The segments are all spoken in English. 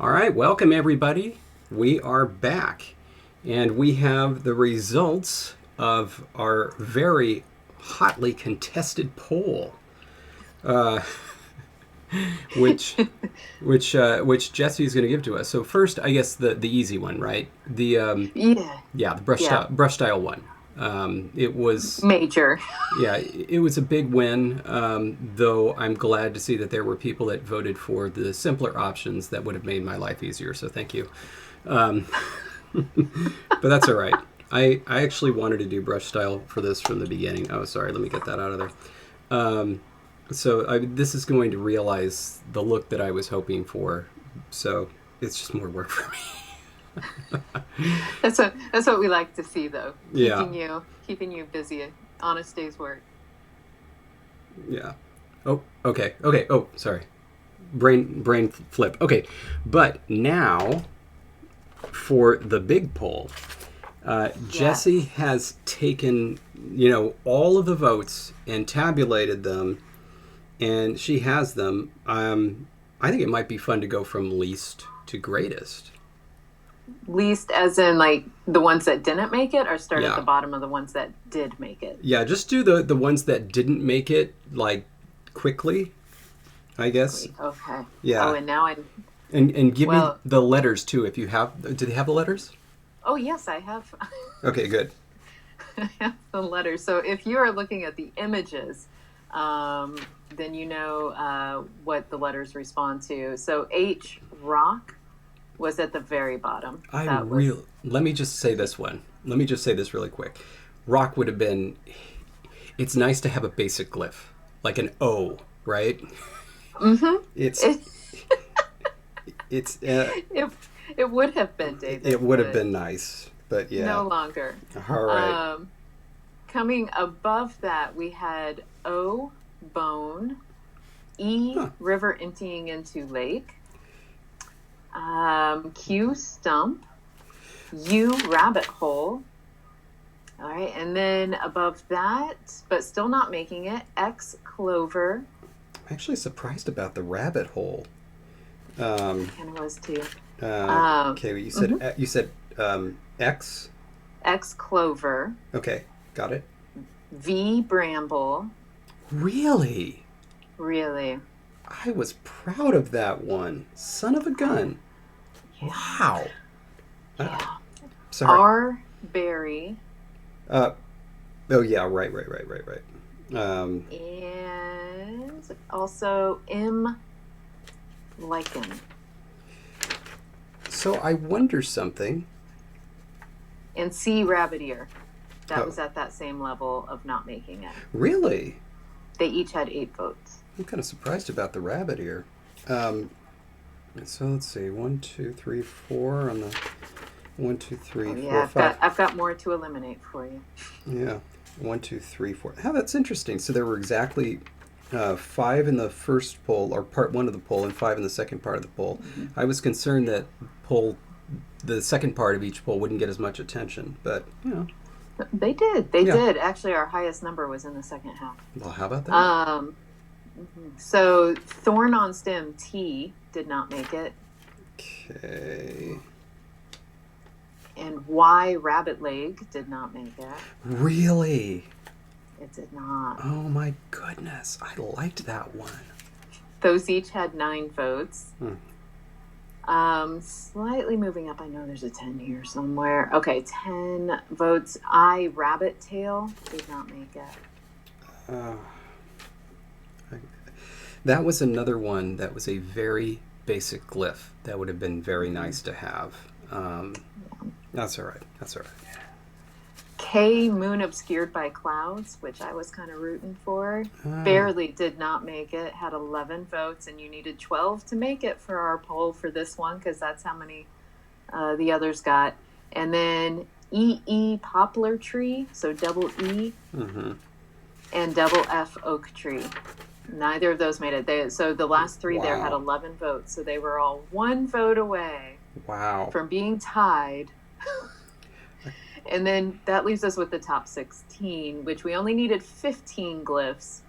All right, welcome everybody. We are back and we have the results of our very hotly contested poll, uh, which which Jesse is going to give to us. So first, I guess the easy one, right? Yeah, The yeah, brush style one. It was major. Yeah, it was a big win, though I'm glad to see that there were people that voted for the simpler options that would have made my life easier. So thank you. Um, but that's all right. I actually wanted to do brush style for this from the beginning. Oh, sorry. Let me get that out of there. Um, this is going to realize the look that I was hoping for. So it's just more work for me. That's what we like to see, though. Yeah, Keeping you busy. Honest day's work. yeah. Oh, okay. Okay. Oh, sorry. Brain flip. Okay, but now for the big poll. Jesse Yes. has taken, all of the votes and tabulated them, and she has them. I think it might be fun to go from least to greatest. Least as in like the ones that didn't make it, or start at the Yeah, bottom of the ones that did make it. yeah. Just do the ones that didn't make it like quickly, I guess. Quickly. Okay. Oh, Yeah, and now and give me well, the letters too if you have. Do they have the letters? oh yes, I have, Okay, good. I have the letters. So if you are looking at the images, then you know what the letters respond to. So H, rock, was at the very bottom. That was Let me just say this one. Let me just say this really quick. Rock would have been. It's nice to have a basic glyph, like an O, right? mm-hmm. It's it, it's it it would have been it David, would have but been nice, but yeah. no longer. All right. Um, Coming above that, we had O, bone, E, Huh. river emptying into lake, Q, stump, U, rabbit hole. All right, and then above that, but still not making it, X, clover. I'm actually surprised about the rabbit hole. I Um, kind of was too. Um, okay, mhm. you said X. X, clover. Okay, got it. V, bramble. Really? Really? I was proud of that one. Son of a gun. Yeah. Wow. Uh, Yeah. sorry. R, berry. Uh, oh yeah, right. And also M, lichen. So I wonder something. And C, rabbit ear. That Oh, was at that same level of not making it. really? They each had 8 votes. I'm kind of surprised about the rabbit ear. Um, so let's see, one, two, three, four on the one, two, three, Oh yeah, four, I've five. got I've got more to eliminate for you. Yeah, one, two, three, four. How that's interesting. So there were exactly five in the first poll, or part one of the poll, and five in the second part of the poll. Mm-hmm. I was concerned that poll, the second part of each poll, wouldn't get as much attention, but They did. They yeah. did. Actually, our highest number was in the second half. Well, how about that? Um, so thorn on stem T did not make it, Okay. and Y rabbit leg did not make it. Really? It did not. Oh my goodness. I liked that one. Those each had 9 votes. Hmm. Slightly moving up. I know there's a 10 here somewhere. Okay, 10 votes. I rabbit tail did not make it. Uh, that was another one that was a very basic glyph that would have been very nice to have. That's all right. That's all right. K moon obscured by clouds, which I was kind of rooting for. Ah, Barely did not make it. Had 11 votes, and you needed 12 to make it for our poll for this one because that's how many the others got. And then EE poplar tree, so double E, mm-hmm. and double F oak tree. Neither of those made it. So the last three there had Wow. 11 votes, so they were all 1 vote away Wow. from being tied. And then that leaves us with the top 16, which we only needed 15 glyphs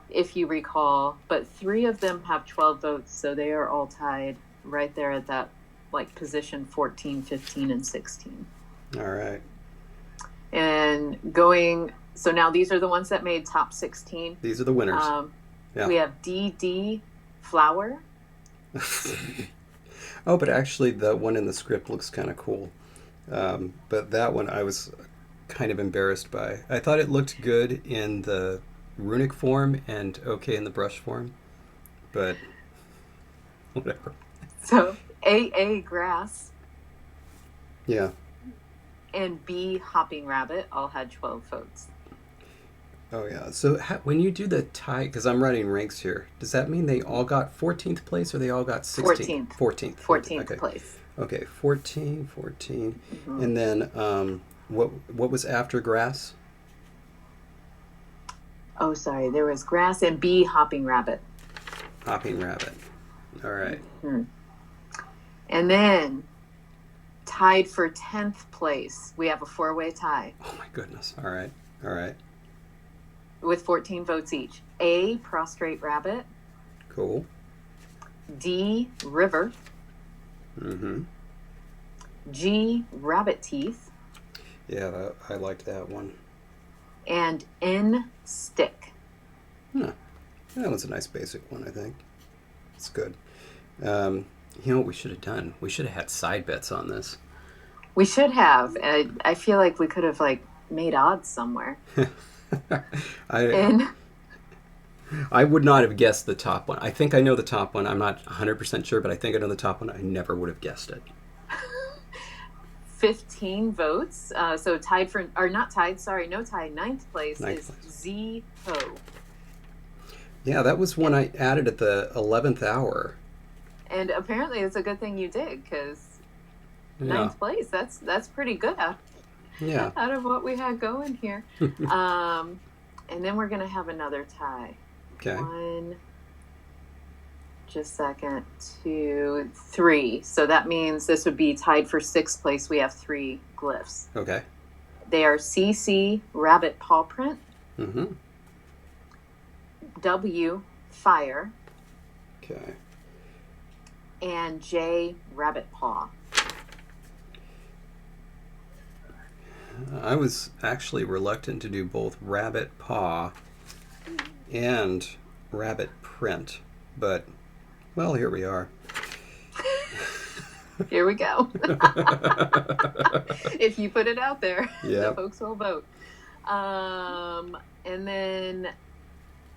if you recall, but 3 of them have 12 votes, so they are all tied right there at that like position 14, 15, and 16. All right. And going, so now these are the ones that made top 16. These are the winners. Yeah. We have DD flower. Oh, but actually the one in the script looks kind of cool. But that one I was kind of embarrassed by. I thought it looked good in the runic form and okay in the brush form, but whatever. So AA grass. Yeah. And B hopping rabbit all had 12 votes. Oh, yeah. So when you do the tie, because I'm writing ranks here, does that mean they all got 14th place or they all got 16th? 14th. 14th place. Okay, 14. Mm-hmm. And then what was after grass? Oh, sorry. There was grass and B hopping rabbit. Hopping rabbit. All right. Mm-hmm. And then tied for 10th place, we have a 4-way tie. Oh, my goodness. All right. All right. With 14 votes each. A, prostrate rabbit. Cool. D, river. Mm-hmm. G, rabbit teeth. Yeah, I liked that one. And N, stick. Huh. That was a nice basic one, I think. It's good. You know what we should have done? We should have had side bets on this. We should have. I feel like we could have like made odds somewhere. I would not have guessed the top one. I think I know the top one. I'm not 100% sure, but I think I know the top one. I never would have guessed it. 15 votes. So tied for, or not tied, sorry, no tie. 9th place is Z-Ho. Yeah, that was one I added at the 11th hour. And apparently it's a good thing you did, because 9th place, that's pretty good out of what we had going here. And then we're going to have another tie. Okay. 1, just a second, 2, 3. So that means this would be tied for 6th place. We have 3 glyphs. Okay. They are CC, rabbit paw print. Mm-hmm. W, fire. Okay. And J, rabbit paw. I was actually reluctant to do both rabbit paw and rabbit print, but, well, here we are. Here we go. If you put it out there, the folks will vote. And then,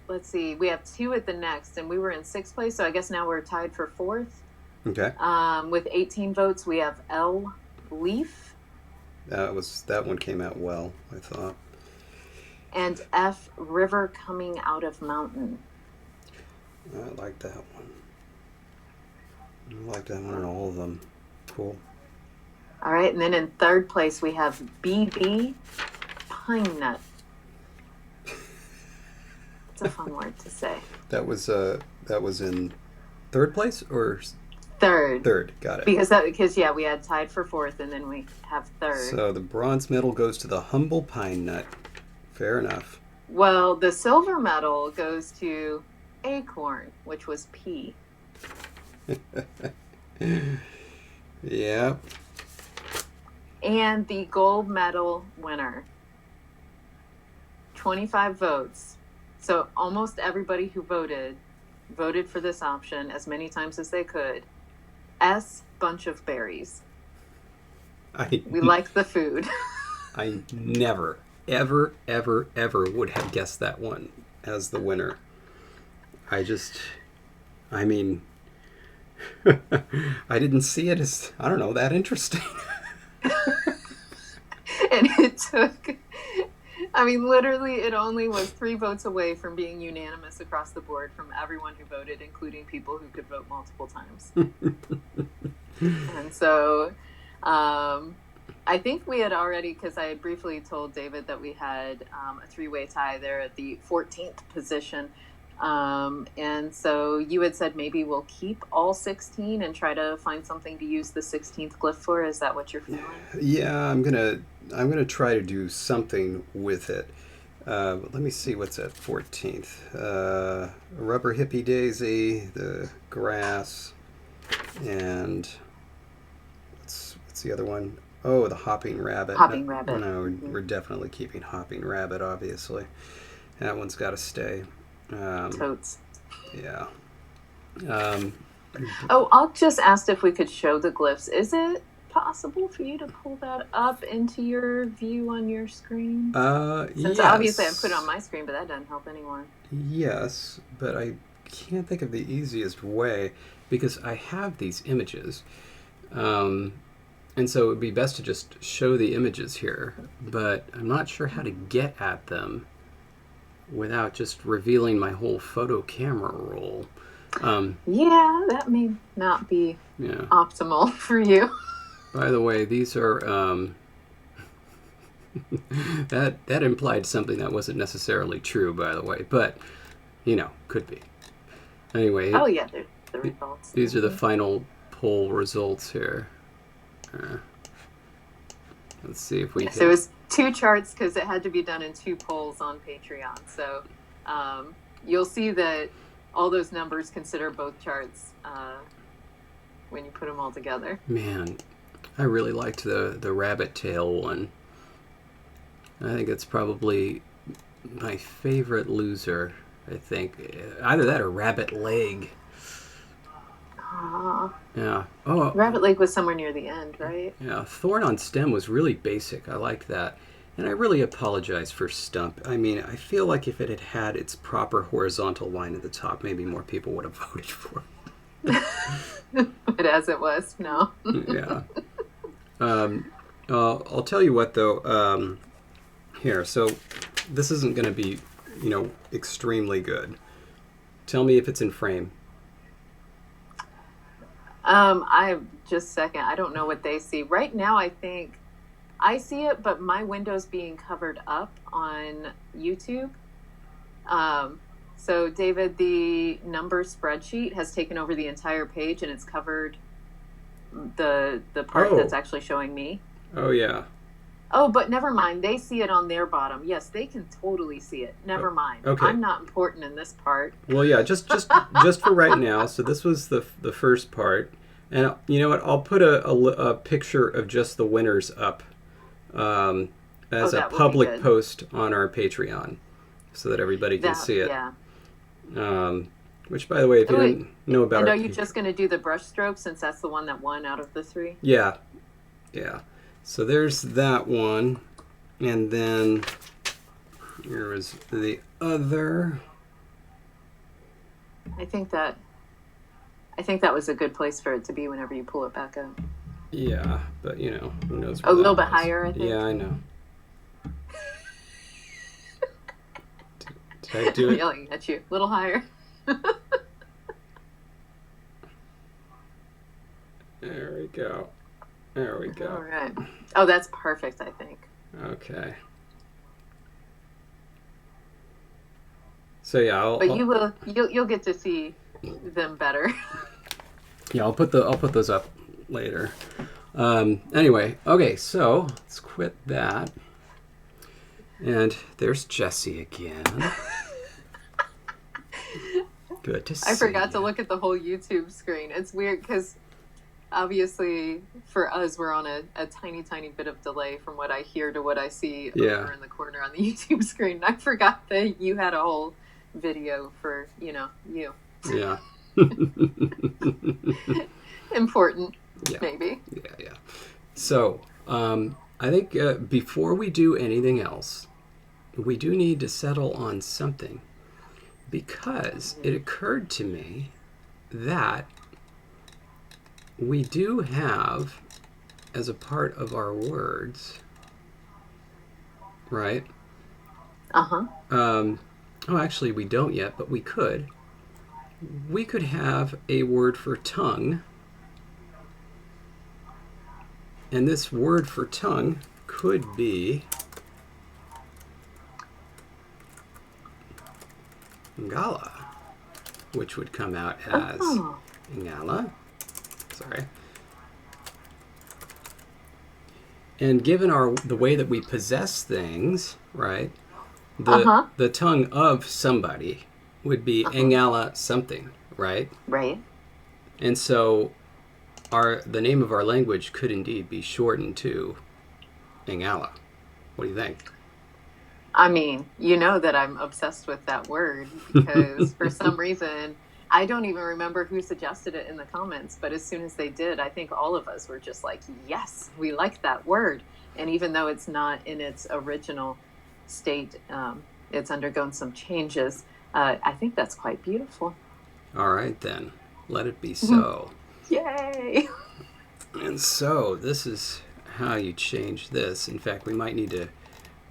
let's see, we have 2 at the next, and we were in 6th place, so I guess now we're tied for 4th. Okay. With 18 votes, we have L, leaf. That one came out well, I thought. And F, river coming out of mountain. I like that one. I like that one in all of them. Cool. All right, and then in 3rd place we have BB, pine nut. It's a fun word to say. That was in 3rd place or 3rd. 3rd, got it. Because we had tied for 4th, and then we have 3rd. So the bronze medal goes to the humble pine nut. Fair enough. Well, the silver medal goes to acorn, which was P. Yep. And the gold medal winner, 25 votes. So almost everybody who voted for this option as many times as they could. S, bunch of berries. We like the food. I never, ever, ever, ever would have guessed that one as the winner. I mean, I didn't see it as, I don't know, that interesting. And it took, literally it only was 3 votes away from being unanimous across the board from everyone who voted, including people who could vote multiple times. And so I think we had already, because I had briefly told David that we had a 3-way tie there at the 14th position. And so you had said maybe we'll keep all 16 and try to find something to use the 16th glyph for. Is that what you're feeling? Yeah, I'm gonna try to do something with it. Let me see what's at 14th. Rubber hippie daisy, the grass. And what's the other one? Oh, the hopping rabbit. Hopping rabbit. No, we're definitely keeping hopping rabbit, obviously. That one's got to stay. Totes. Yeah. I'll just ask if we could show the glyphs. Is it possible for you to pull that up into your view on your screen? Since yes. obviously I put it on my screen, but that doesn't help anyone. Yes, but I can't think of the easiest way because I have these images. And so it would be best to just show the images here, but I'm not sure how to get at them without just revealing my whole photo camera roll. Yeah, that may not be optimal for you. By the way, these are that implied something that wasn't necessarily true, by the way, but could be. Anyway. Oh yeah, the results. These are the final poll results here. Let's see if we can. So it was 2 charts because it had to be done in 2 polls on Patreon. So you'll see that all those numbers consider both charts when you put them all together. Man, I really liked the rabbit tail one. I think it's probably my favorite loser, I think. Either that or rabbit leg. Yeah. Oh, rabbit leg was somewhere near the end, right? Yeah. Thorn on stem was really basic. I liked that. And I really apologize for stump. I mean, I feel like if it had had its proper horizontal line at the top, maybe more people would have voted for it. But as it was, no. Yeah. I'll tell you what, though. Here, so this isn't going to be, extremely good. Tell me if it's in frame. I just second. I don't know what they see right now. I think I see it, but my window's being covered up on YouTube. So David, the number spreadsheet has taken over the entire page, and it's covered the part that's actually showing me. Oh yeah. Oh, but never mind. They see it on their bottom. Yes, they can totally see it. Never mind. Okay. I'm not important in this part. Well, yeah, just for right now. So this was the first part, and you know what? I'll put a picture of just the winners up as a public post on our Patreon, so that everybody can see it. Yeah. Which, by the way, if you didn't know about, and are you just going to do the brush stroke since that's the one that won out of the 3? Yeah. Yeah. So there's that one, and then here is the other. I think that was a good place for it to be whenever you pull it back up. Yeah, but who knows? A little bit higher, I think. Yeah, I know. Did I do it? Yelling at you. A little higher. There we go. There we go. All right. Oh, that's perfect, I think. Okay. So yeah, but you'll get to see them better. Yeah, I'll put those up later. Anyway, okay, so let's quit that. And there's Jessie again. Good to see. I forgot to look at the whole YouTube screen. It's weird because obviously for us we're on a tiny bit of delay from what I hear to what I see over in the corner on the YouTube screen. And I forgot that you had a whole video for you. Yeah. Important. Yeah. Maybe. Yeah. So I think before we do anything else, we do need to settle on something, because it occurred to me that we do have, as a part of our words, right? Actually, we don't yet, but we could. We could have a word for tongue, and this word for tongue could be Ngala, which would come out as Ngala. Sorry. And given the way that we possess things, right? The tongue of somebody would be Ngala something, right? Right. And so the name of our language could indeed be shortened to Ingala. What do you think? I mean, you know that I'm obsessed with that word because for some reason, I don't even remember who suggested it in the comments, but as soon as they did, I think all of us were just like, yes, we like that word. And even though it's not in its original state, it's undergone some changes. I think that's quite beautiful. All right, then. Let it be so. Yay! And so this is how you change this. In fact, we might need to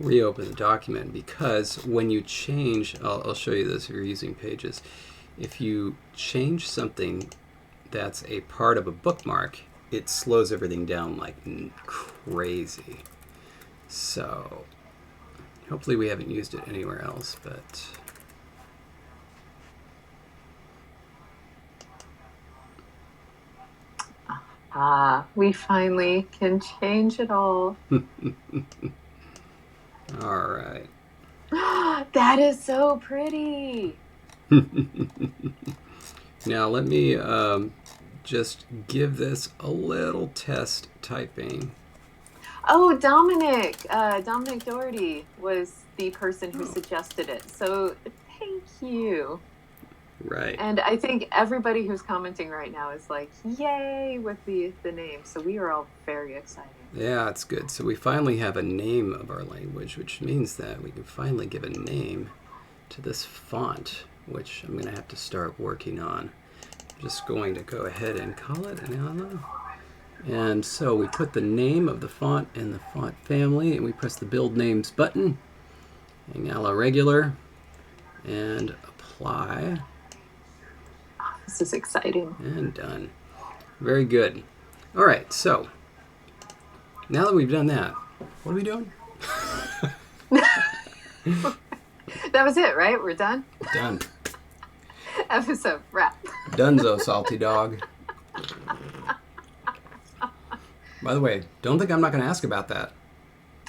reopen the document because when you change, I'll show you this if you're using Pages. If you change something that's a part of a bookmark, it slows everything down like crazy. So hopefully we haven't used it anywhere else, but We finally can change it all. all right. That is so pretty. Now let me just give this a little test typing. Oh, Dominic Doherty was the person who suggested it. So thank you. Right. And I think everybody who's commenting right now is like, yay, with the name. So we are all very excited. Yeah, it's good. So we finally have a name of our language, which means that we can finally give a name to this font, which I'm going to have to start working on. I'm just going to go ahead and call it Anala. And so we put the name of the font in the font family, and we press the Build Names button, Ingala Regular, and apply. This is exciting. And done. Very good. All right, so now that we've done that, what are we doing? That was it, right? We're done? Done. Episode wrap. Donezo, salty dog. By the way, don't think I'm not going to ask about that.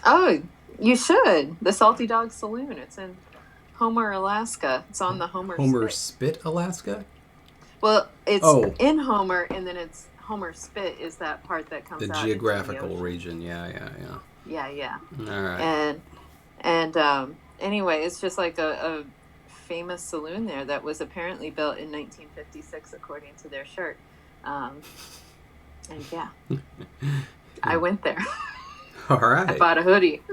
Oh, you should. The Salty Dog Saloon. It's in Homer, Alaska. It's on the Homer Spit, Alaska? Well, it's in Homer, and then it's Homer Spit is that part that comes out. The geographical region. Yeah. Yeah. All right. And anyway, it's just like a famous saloon there that was apparently built in 1956, according to their shirt. And yeah, I went there. All right. I bought a hoodie.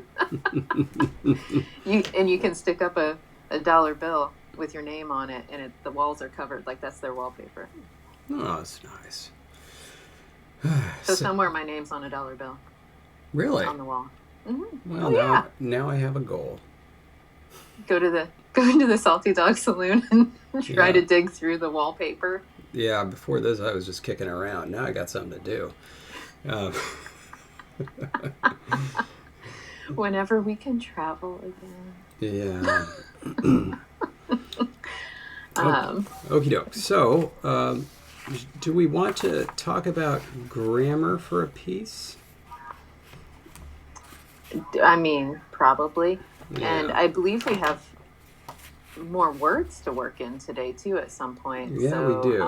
You can stick up a dollar bill with your name on it, and the walls are covered. Like, that's their wallpaper. Oh, that's nice. So somewhere my name's on a dollar bill. Really? On the wall. Mm-hmm. Well, now I have a goal. Go into the Salty Dog Saloon and try to dig through the wallpaper. Yeah, before this I was just kicking around. Now I got something to do. Whenever we can travel again. Yeah. Okie doke. So, do we want to talk about grammar for a piece? I mean, probably. Yeah. And I believe we have more words to work in today, too, at some point. Yeah, so, we do.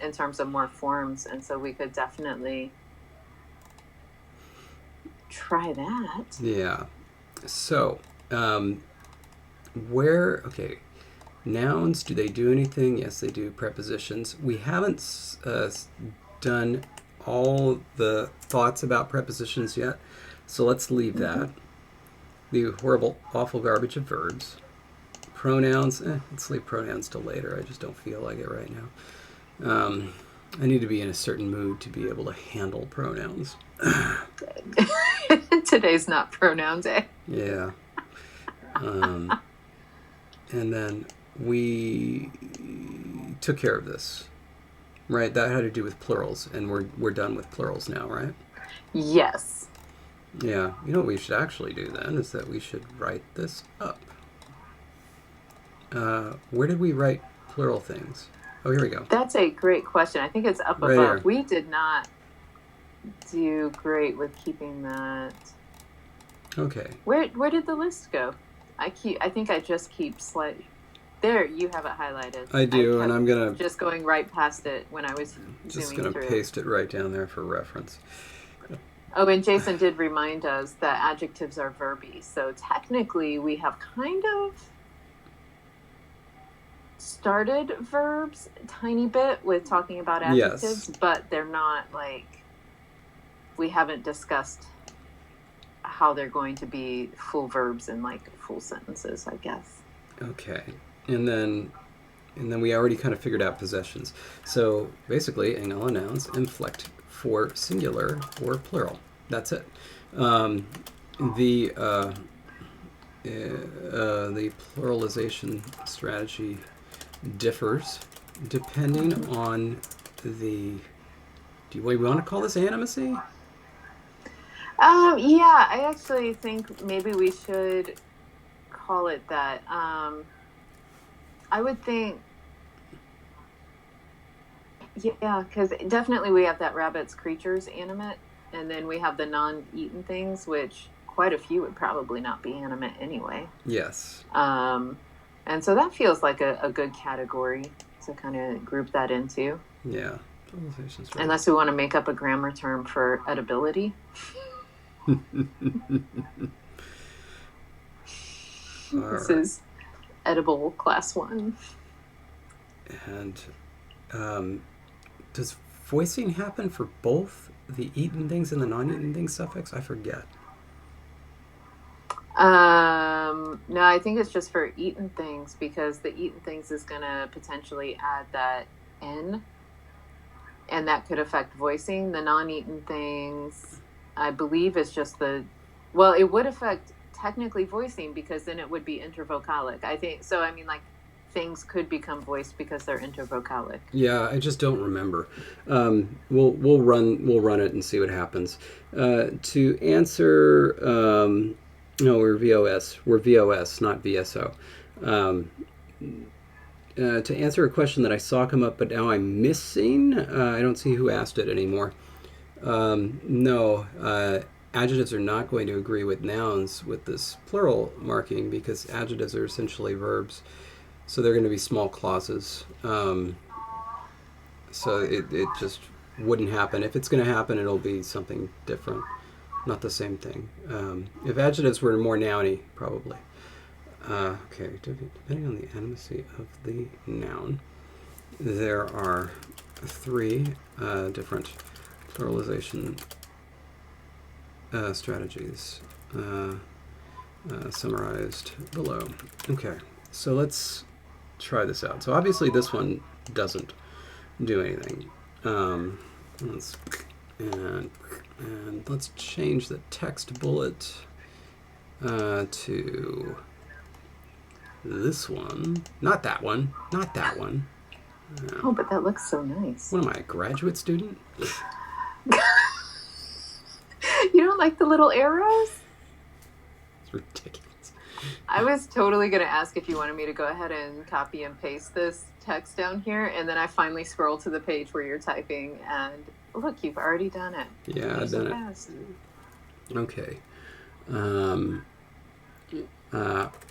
In terms of more forms. And so we could definitely try that. Yeah. So, nouns, do they do anything? Yes, they do. Prepositions. We haven't done all the thoughts about prepositions yet, so let's leave that. The horrible, awful garbage of verbs. Pronouns, let's leave pronouns till later. I just don't feel like it right now. I need to be in a certain mood to be able to handle pronouns. Today's not pronoun day. Yeah. And then we took care of this, right? That had to do with plurals, and we're done with plurals now, right? Yes. Yeah. You know what we should actually do then is that we should write this up. Where did we write plural things? Oh, here we go. That's a great question. I think it's up right above. Here. We did not do great with keeping that. Okay. Where did the list go? I think I just keep There, you have it highlighted. I do, and kept I'm gonna just going right past it when I was just zooming gonna through. paste it right down there for reference. Oh, and Jason did remind us that adjectives are verby. So technically, we have kind of started verbs a tiny bit with talking about adjectives, Yes. but they're not like, we haven't discussed how they're going to be full verbs in like full sentences, I guess. Okay. And then we already kind of figured out possessions. So basically, angl nouns inflect for singular or plural. That's it. The pluralization strategy differs depending on the. Do we want to call this animacy? Yeah, I actually think maybe we should call it that. I would think, yeah, because definitely we have that rabbits, creatures, animate, and then we have the non-eaten things, which quite a few would probably not be animate anyway. Yes. And so that feels like a good category to kind of group that into. Yeah. Right. Unless we want to make up a grammar term for edibility. This is edible class 1. And does voicing happen for both the eaten things and the non-eaten things suffix? I forget. No, I think it's just for eaten things, because the eaten things is going to potentially add that N, and that could affect voicing. The non-eaten things, I believe, is just well, it would affect technically voicing, because then it would be intervocalic, I think. So, I mean, like, things could become voiced because they're intervocalic. Yeah, I just don't remember. We'll run it and see what happens. To answer, no, we're VOS. We're VOS, not VSO. To answer a question that I saw come up, but now I'm missing. I don't see who asked it anymore. No, adjectives are not going to agree with nouns with this plural marking, because adjectives are essentially verbs. So they're going to be small clauses. So it just wouldn't happen. If it's going to happen, it'll be something different, not the same thing. If adjectives were more nouny, probably. Okay, depending on the animacy of the noun, there are 3 different pluralization strategies summarized below. Okay, so let's try this out. So obviously this one doesn't do anything. And let's change the text bullet to this one. Not that one. Not that one. Oh, but that looks so nice. What am I, a graduate student? You don't like the little arrows? It's ridiculous. I was totally going to ask if you wanted me to go ahead and copy and paste this text down here, and then I finally scroll to the page where you're typing, and look, you've already done it. Yeah, I've done it. Okay.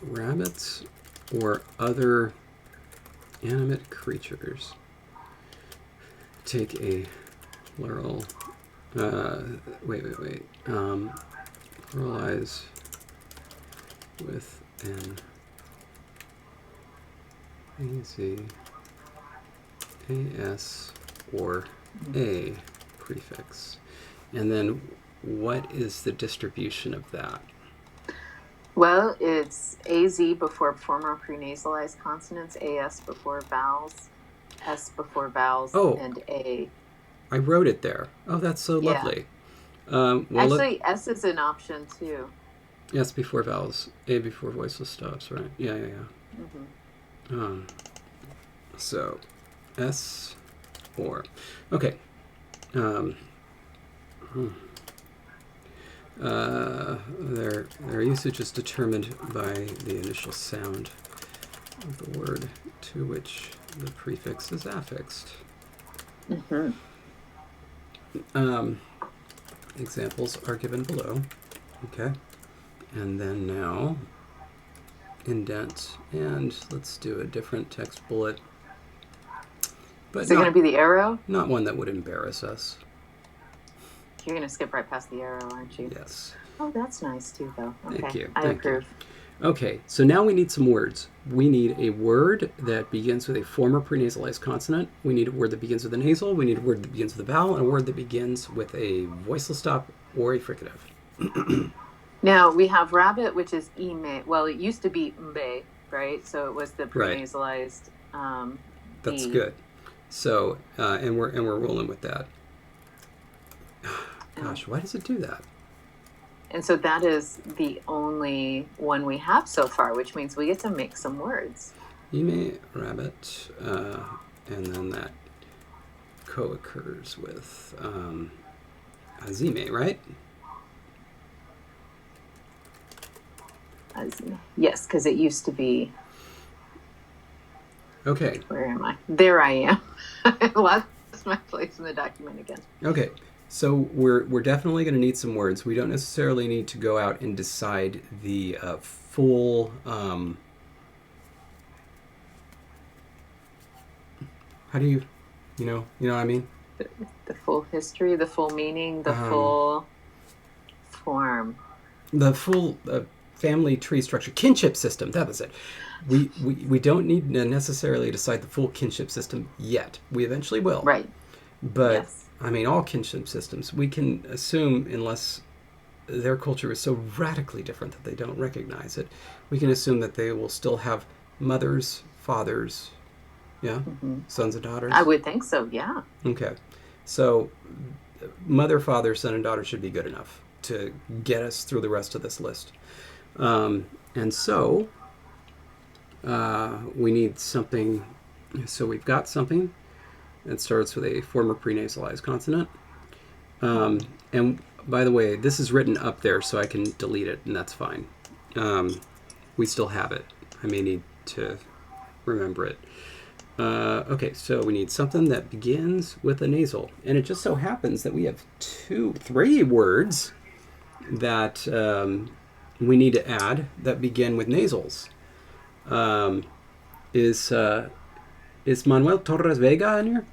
Rabbits or other animate creatures. Take a plural. Wait. Pluralize with an AS or A prefix. And then what is the distribution of that? Well, it's AZ before formal prenasalized consonants, AS before vowels, S before vowels, and A. I wrote it there. Oh, that's so lovely. Actually, S is an option too. S before vowels, A before voiceless stops, right? Yeah. Mm-hmm. So, S or... Okay. Their usage is determined by the initial sound of the word to which the prefix is affixed. Mm-hmm. Examples are given below. Okay. And then now, indent, and let's do a different text bullet. But Is it going to be the arrow? Not one that would embarrass us. You're going to skip right past the arrow, aren't you? Yes. Oh, that's nice too, though. Okay. Thank you. I approve. Okay, so now we need some words. We need a word that begins with a former prenasalized consonant. We need a word that begins with a nasal. We need a word that begins with a vowel, and a word that begins with a voiceless stop or a fricative. Now, we have rabbit, which is ime. Well, it used to be mbe, right? So it was the prenasalized That's good. So, and we're rolling with that. Gosh, why does it do that? And so that is the only one we have so far, which means we get to make some words. Ime, rabbit, and then that co-occurs with azime, right? Yes, because it used to be. Okay. Where am I? There I am. I lost my place in the document again. Okay. So we're definitely going to need some words. We don't necessarily need to go out and decide the full. How do you know what I mean? The full history, the full meaning, the full form. The full family tree structure, kinship system. That was it. We don't need to necessarily decide the full kinship system yet. We eventually will. Right. But. Yes. I mean, all kinship systems, we can assume, unless their culture is so radically different that they don't recognize it, we can assume that they will still have mothers, fathers, sons and daughters. I would think so, yeah. Okay. So mother, father, son, and daughter should be good enough to get us through the rest of this list. And so we need something. So we've got something. It starts with a former prenasalized consonant. And by the way, this is written up there, so I can delete it, and that's fine. We still have it. I may need to remember it. Okay, so we need something that begins with a nasal. And it just so happens that we have three words that we need to add that begin with nasals. Is Manuel Torres Vega in here?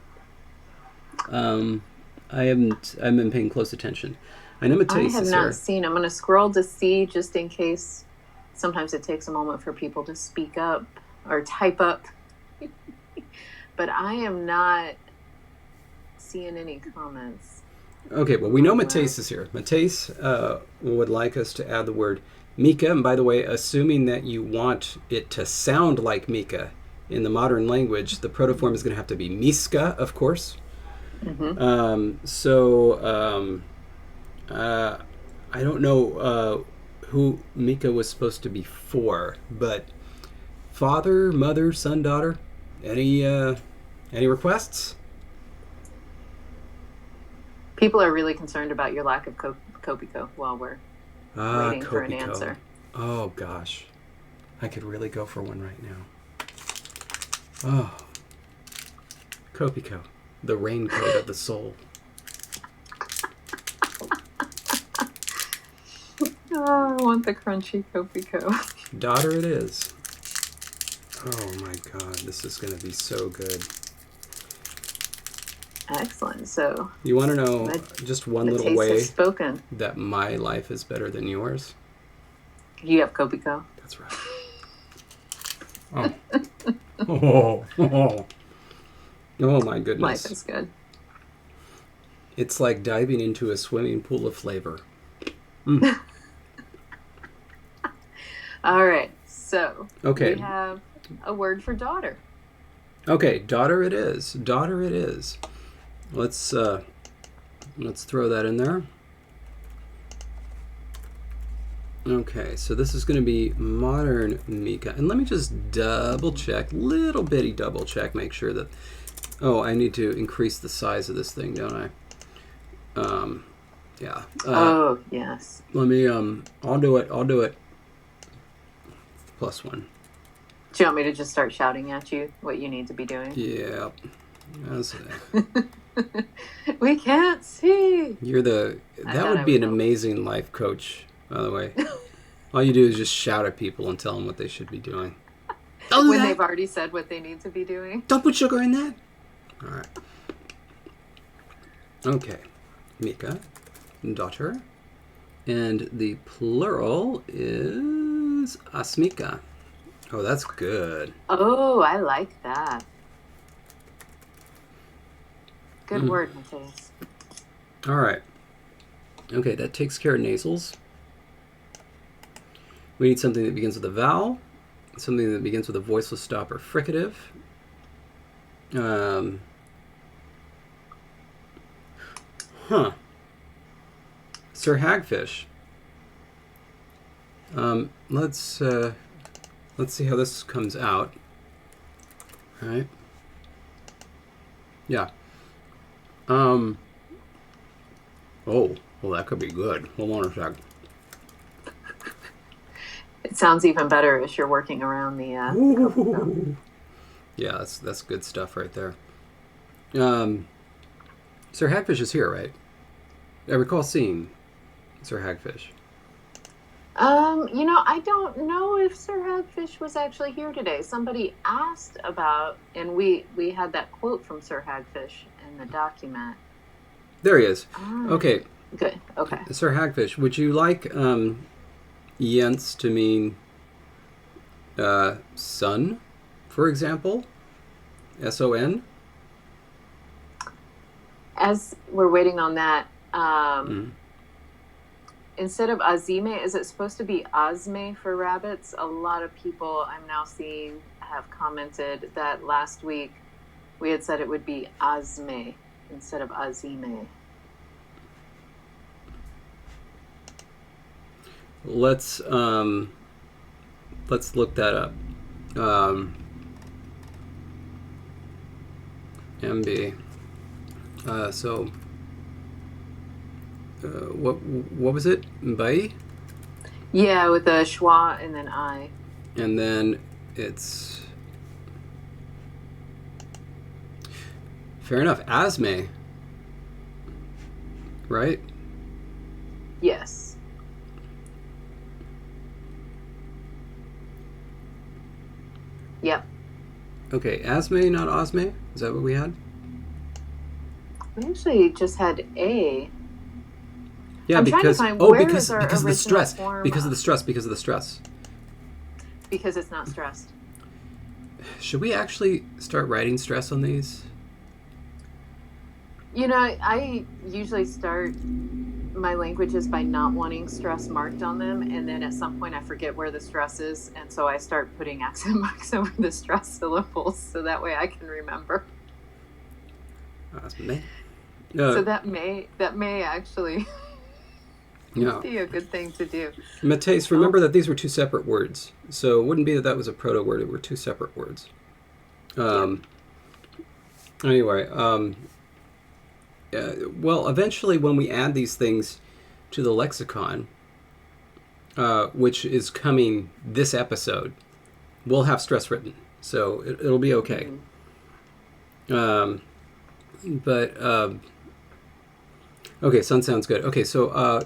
I haven't been paying close attention. I know Mateus I have not seen. I'm going to scroll to see just in case. Sometimes it takes a moment for people to speak up or type up. But I am not seeing any comments. Okay, well, we know Mateus is here. Mateus would like us to add the word Mika. And by the way, assuming that you want it to sound like Mika, in the modern language, the protoform is going to have to be miska, of course. Mm-hmm. I don't know who Mika was supposed to be for, but father, mother, son, daughter, any requests? People are really concerned about your lack of Kopiko while we're waiting for an answer. Oh, gosh. I could really go for one right now. Oh, Kopiko, the raincoat of the soul. Oh, I want the crunchy Kopiko. Daughter it is. Oh my God, this is going to be so good. Excellent. So you want to know just one little way spoken. That my life is better than yours? You have Kopiko. That's right. Oh. Oh my goodness. Life is good. It's like diving into a swimming pool of flavor. All right. So we have a word for daughter. Okay, daughter it is. Daughter it is. Let's throw that in there. Okay, so this is going to be modern Mika. And let me just double check, little bitty double check, make sure that... Oh, I need to increase the size of this thing, don't I? Yeah. Oh, yes. Let me, I'll do it. +1. Do you want me to just start shouting at you what you need to be doing? Yeah. We can't see. That would be an amazing life coach, by the way. All you do is just shout at people and tell them what they should be doing. Don't do When that. they've already said what they need to be doing. Don't put sugar in that. All right. Okay. Mika, daughter. And the plural is Asmika. Oh, that's good. Oh, I like that. Good word, Matthias. All right. Okay, that takes care of nasals. We need something that begins with a vowel, something that begins with a voiceless stop or fricative. Sir Hagfish. Let's see how this comes out. All right. Yeah. Oh, well, that could be good. Hold on a sec. It sounds even better as you're working around the Ooh. Yeah, that's good stuff right there. Sir Hagfish is here, right? I recall seeing Sir Hagfish. I don't know if Sir Hagfish was actually here today. Somebody asked about, and we had that quote from Sir Hagfish in the document. There he is. Okay. Good. Okay. Sir Hagfish, would you like Jens to mean son, for example? S-O-N? As we're waiting on that, instead of Azime, is it supposed to be Azme for rabbits? A lot of people I'm now seeing have commented that last week we had said it would be Azme instead of Azime. Let's look that up. MB. What was it? Mbai? Yeah, with a schwa and then I. And then it's fair enough. Asme, right? Yes. Yep. Okay, Asme, not Osme. Is that what we had? We actually just had A. Yeah, I'm because trying to find where because is our of the stress. form Because of the stress. Because of the stress. Because it's not stressed. Should we actually start writing stress on these? I usually start my languages by not wanting stress marked on them, and then at some point I forget where the stress is, and so I start putting accent marks over the stress syllables so that way I can remember. So that may actually be a good thing to do. Matthias, remember that these were two separate words, so it wouldn't be that was a proto word. It were two separate words. Anyway, well, eventually when we add these things to the lexicon, which is coming this episode, we'll have stress written, so it'll be okay. Okay, sun sounds good. Okay, so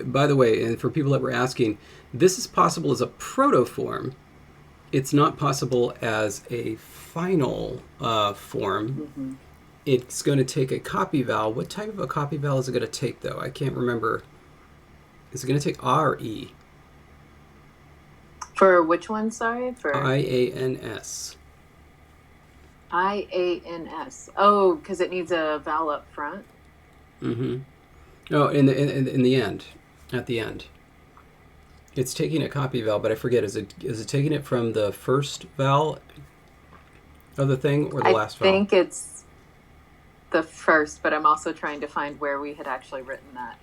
by the way, and for people that were asking, this is possible as a proto-form. It's not possible as a final form. It's going to take a copy vowel. What type of a copy vowel is it going to take, though? I can't remember. Is it going to take A or E? For which one, sorry? For I-A-N-S. I-A-N-S. Oh, because it needs a vowel up front? Oh, in the end. At the end. It's taking a copy vowel, but I forget. Is it taking it from the first vowel of the thing or the last vowel? I think it's the first, but I'm also trying to find where we had actually written that.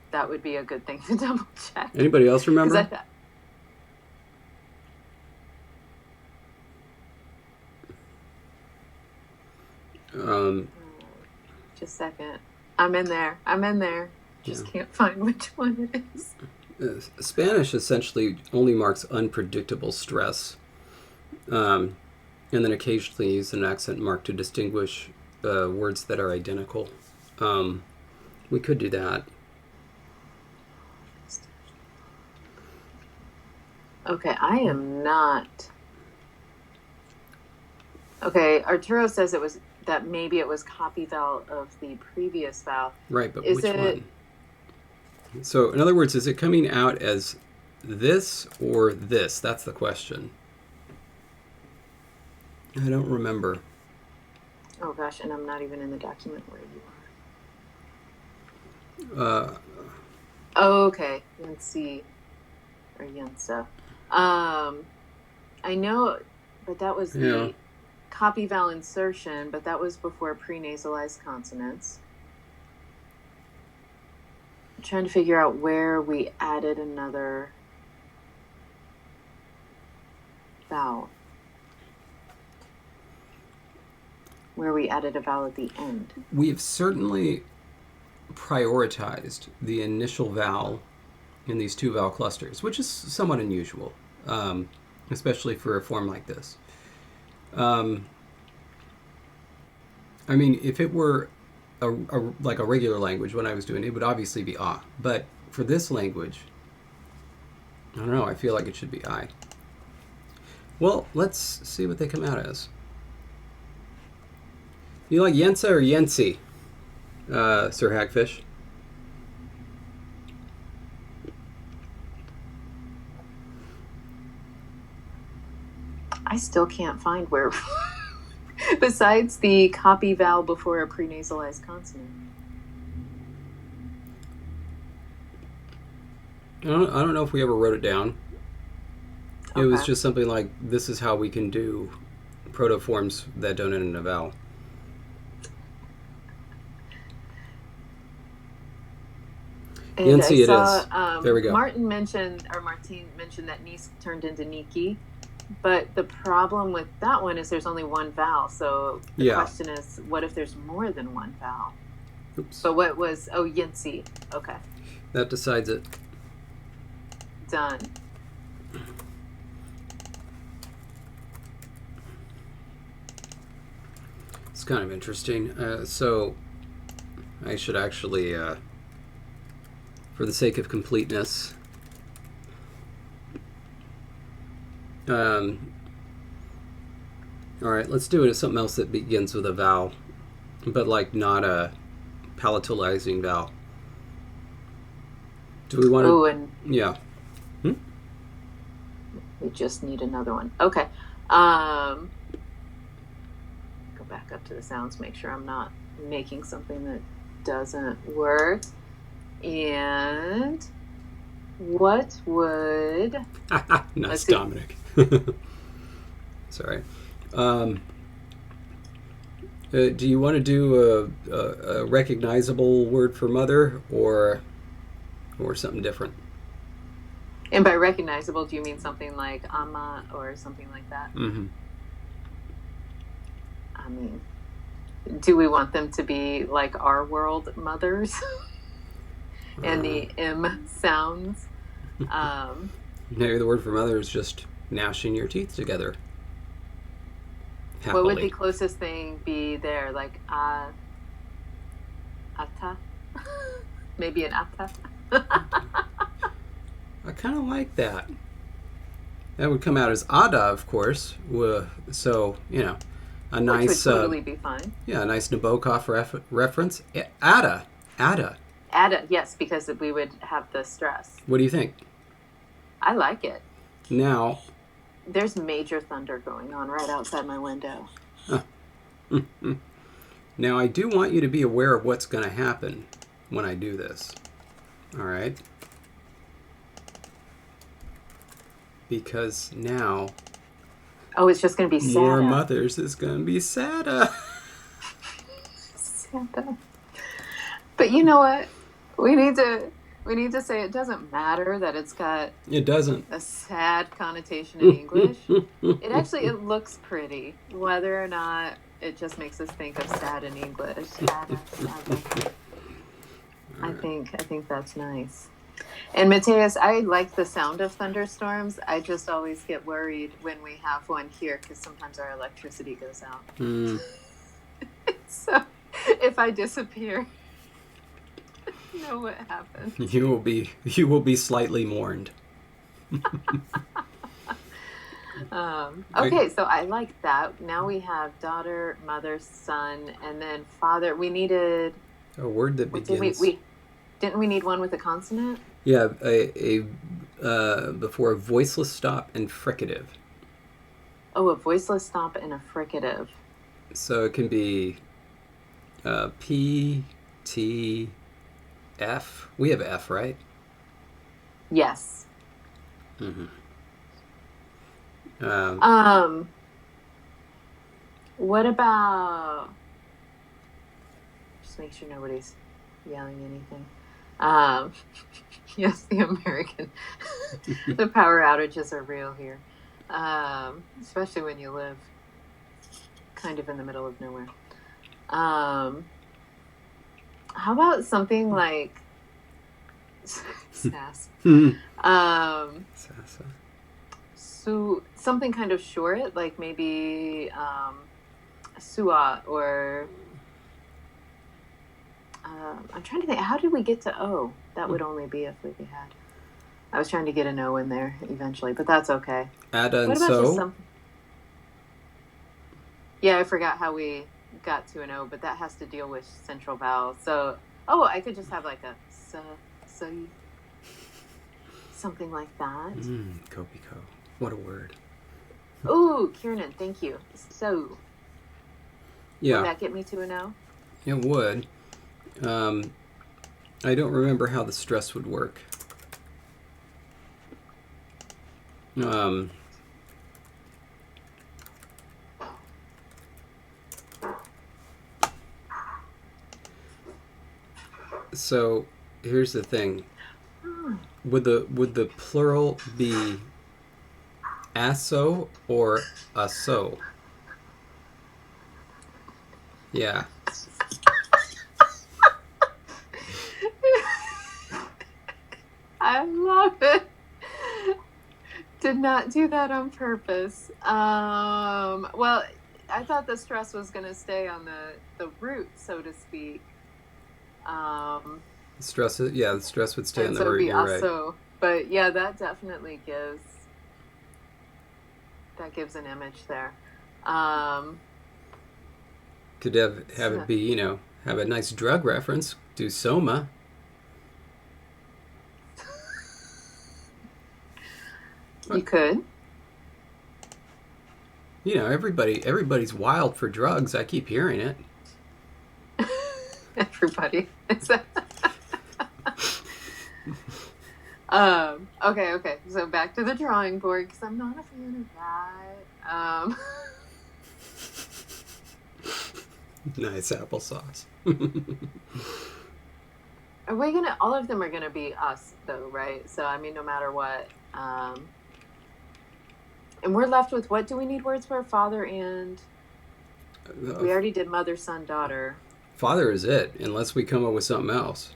That would be a good thing to double check. Anybody else remember? Just a second. I'm in there. Just can't find which one it is. Spanish essentially only marks unpredictable stress. And then occasionally use an accent mark to distinguish words that are identical. We could do that. Okay, I am not. Okay, Arturo says it was that maybe it was copy vowel of the previous vowel. Right, but Is which it? one? So, in other words, is it coming out as this or this? That's the question. I don't remember. Oh gosh, and I'm not even in the document where you Uh, are. Oh, okay, Yancy or Yansa. I know, but that was yeah. the copy vowel insertion, but that was before prenasalized consonants. I'm trying to figure out where we added another vowel. Where we added a vowel at the end. We've certainly prioritized the initial vowel in these two vowel clusters, which is somewhat unusual, especially for a form like this. I mean, if it were like a regular language, when I was doing it, it would obviously be ah. But for this language, I don't know, I feel like it should be I. Well, let's see what they come out as. You like Yensa or Yensi, Sir Hagfish? I still can't find where, besides the copy vowel before a prenasalized consonant. I don't know if we ever wrote it down. It Okay. was just something like, this is how we can do protoforms that don't end in a vowel. And Yensi I saw, it is. There we go. Martin mentioned that Nice turned into Niki, but the problem with that one is there's only one vowel. So the question is, what if there's more than one vowel? Oops. But what was, Yensi. Okay. That decides it. Done. It's kind of interesting. So I should actually, for the sake of completeness, all right, let's do it as something else that begins with a vowel, but like not a palatalizing vowel. Do we want to? Oh, and yeah. We just need another one. Okay. Go back up to the sounds, make sure I'm not making something that doesn't work. And what would... Nice, Dominic. Sorry. Do you want to do a recognizable word for mother or something different? And by recognizable, do you mean something like ama or something like that? Mm-hmm. I mean, do we want them to be like our world mothers? And the M sounds? Maybe the word for mother is just gnashing your teeth together. Happily. What would the closest thing be there? Like ata? Maybe an ata? I kind of like that. That would come out as ada, of course. So, a nice... Which would totally be fine. Yeah, a nice Nabokov reference. Ada. Ada, yes, because we would have the stress. What do you think? I like it. Now... There's major thunder going on right outside my window. Now, I do want you to be aware of what's going to happen when I do this. All right? Because now... Oh, it's just going to be Santa. More mothers is going to be Santa. Santa. But you know what? We need to say it doesn't matter that it's got... It doesn't. A sad connotation in English. It looks pretty, whether or not it just makes us think of sad in English. I think that's nice. And Mateus, I like the sound of thunderstorms. I just always get worried when we have one here because sometimes our electricity goes out. So if I disappear, you know what happened. You will be slightly mourned. Okay, so I like that. Now we have daughter, mother, son, and then father. We needed. A word that What did we? begins. We didn't we need one with a consonant? Yeah, before a voiceless stop and fricative. Oh, a voiceless stop and a fricative. So it can be P, T, F. We have F, right? Yes. Mm-hmm. Um. What about? Just make sure nobody's yelling anything. Um. Yes, the American. The power outages are real here, especially when you live kind of in the middle of nowhere. How about something like sass? Sasa. So something kind of short, like maybe sua or I'm trying to think. How did we get to O? That would only be if we had. I was trying to get an O in there eventually, but that's okay. Ada and What about just so. something? Yeah, I forgot how we got to an O, but that has to deal with central vowel. So, I could just have like a so something like that. Kopiko. What a word. Ooh, Kiernan, thank you. So, Yeah, would that get me to an O? it would. I don't remember how the stress would work. So here's the thing. Would the plural be aso or aso? Yeah. I love it. Did not do that on purpose. Well, I thought the stress was going to stay on the root, so to speak. Stress. Yeah, the stress would stay on And the so it'd root. be You're right. also, but yeah, that definitely gives an image there. Could have it be, have a nice drug reference. Do soma. You could. Everybody's wild for drugs. I keep hearing it. Everybody. Okay. So back to the drawing board because I'm not a fan of that. Nice applesauce. Are we gonna? All of them are gonna be us, though, right? So I mean, no matter what. And we're left with what do we need words for? Father and we already did mother, son, daughter. Father is it, unless we come up with something else.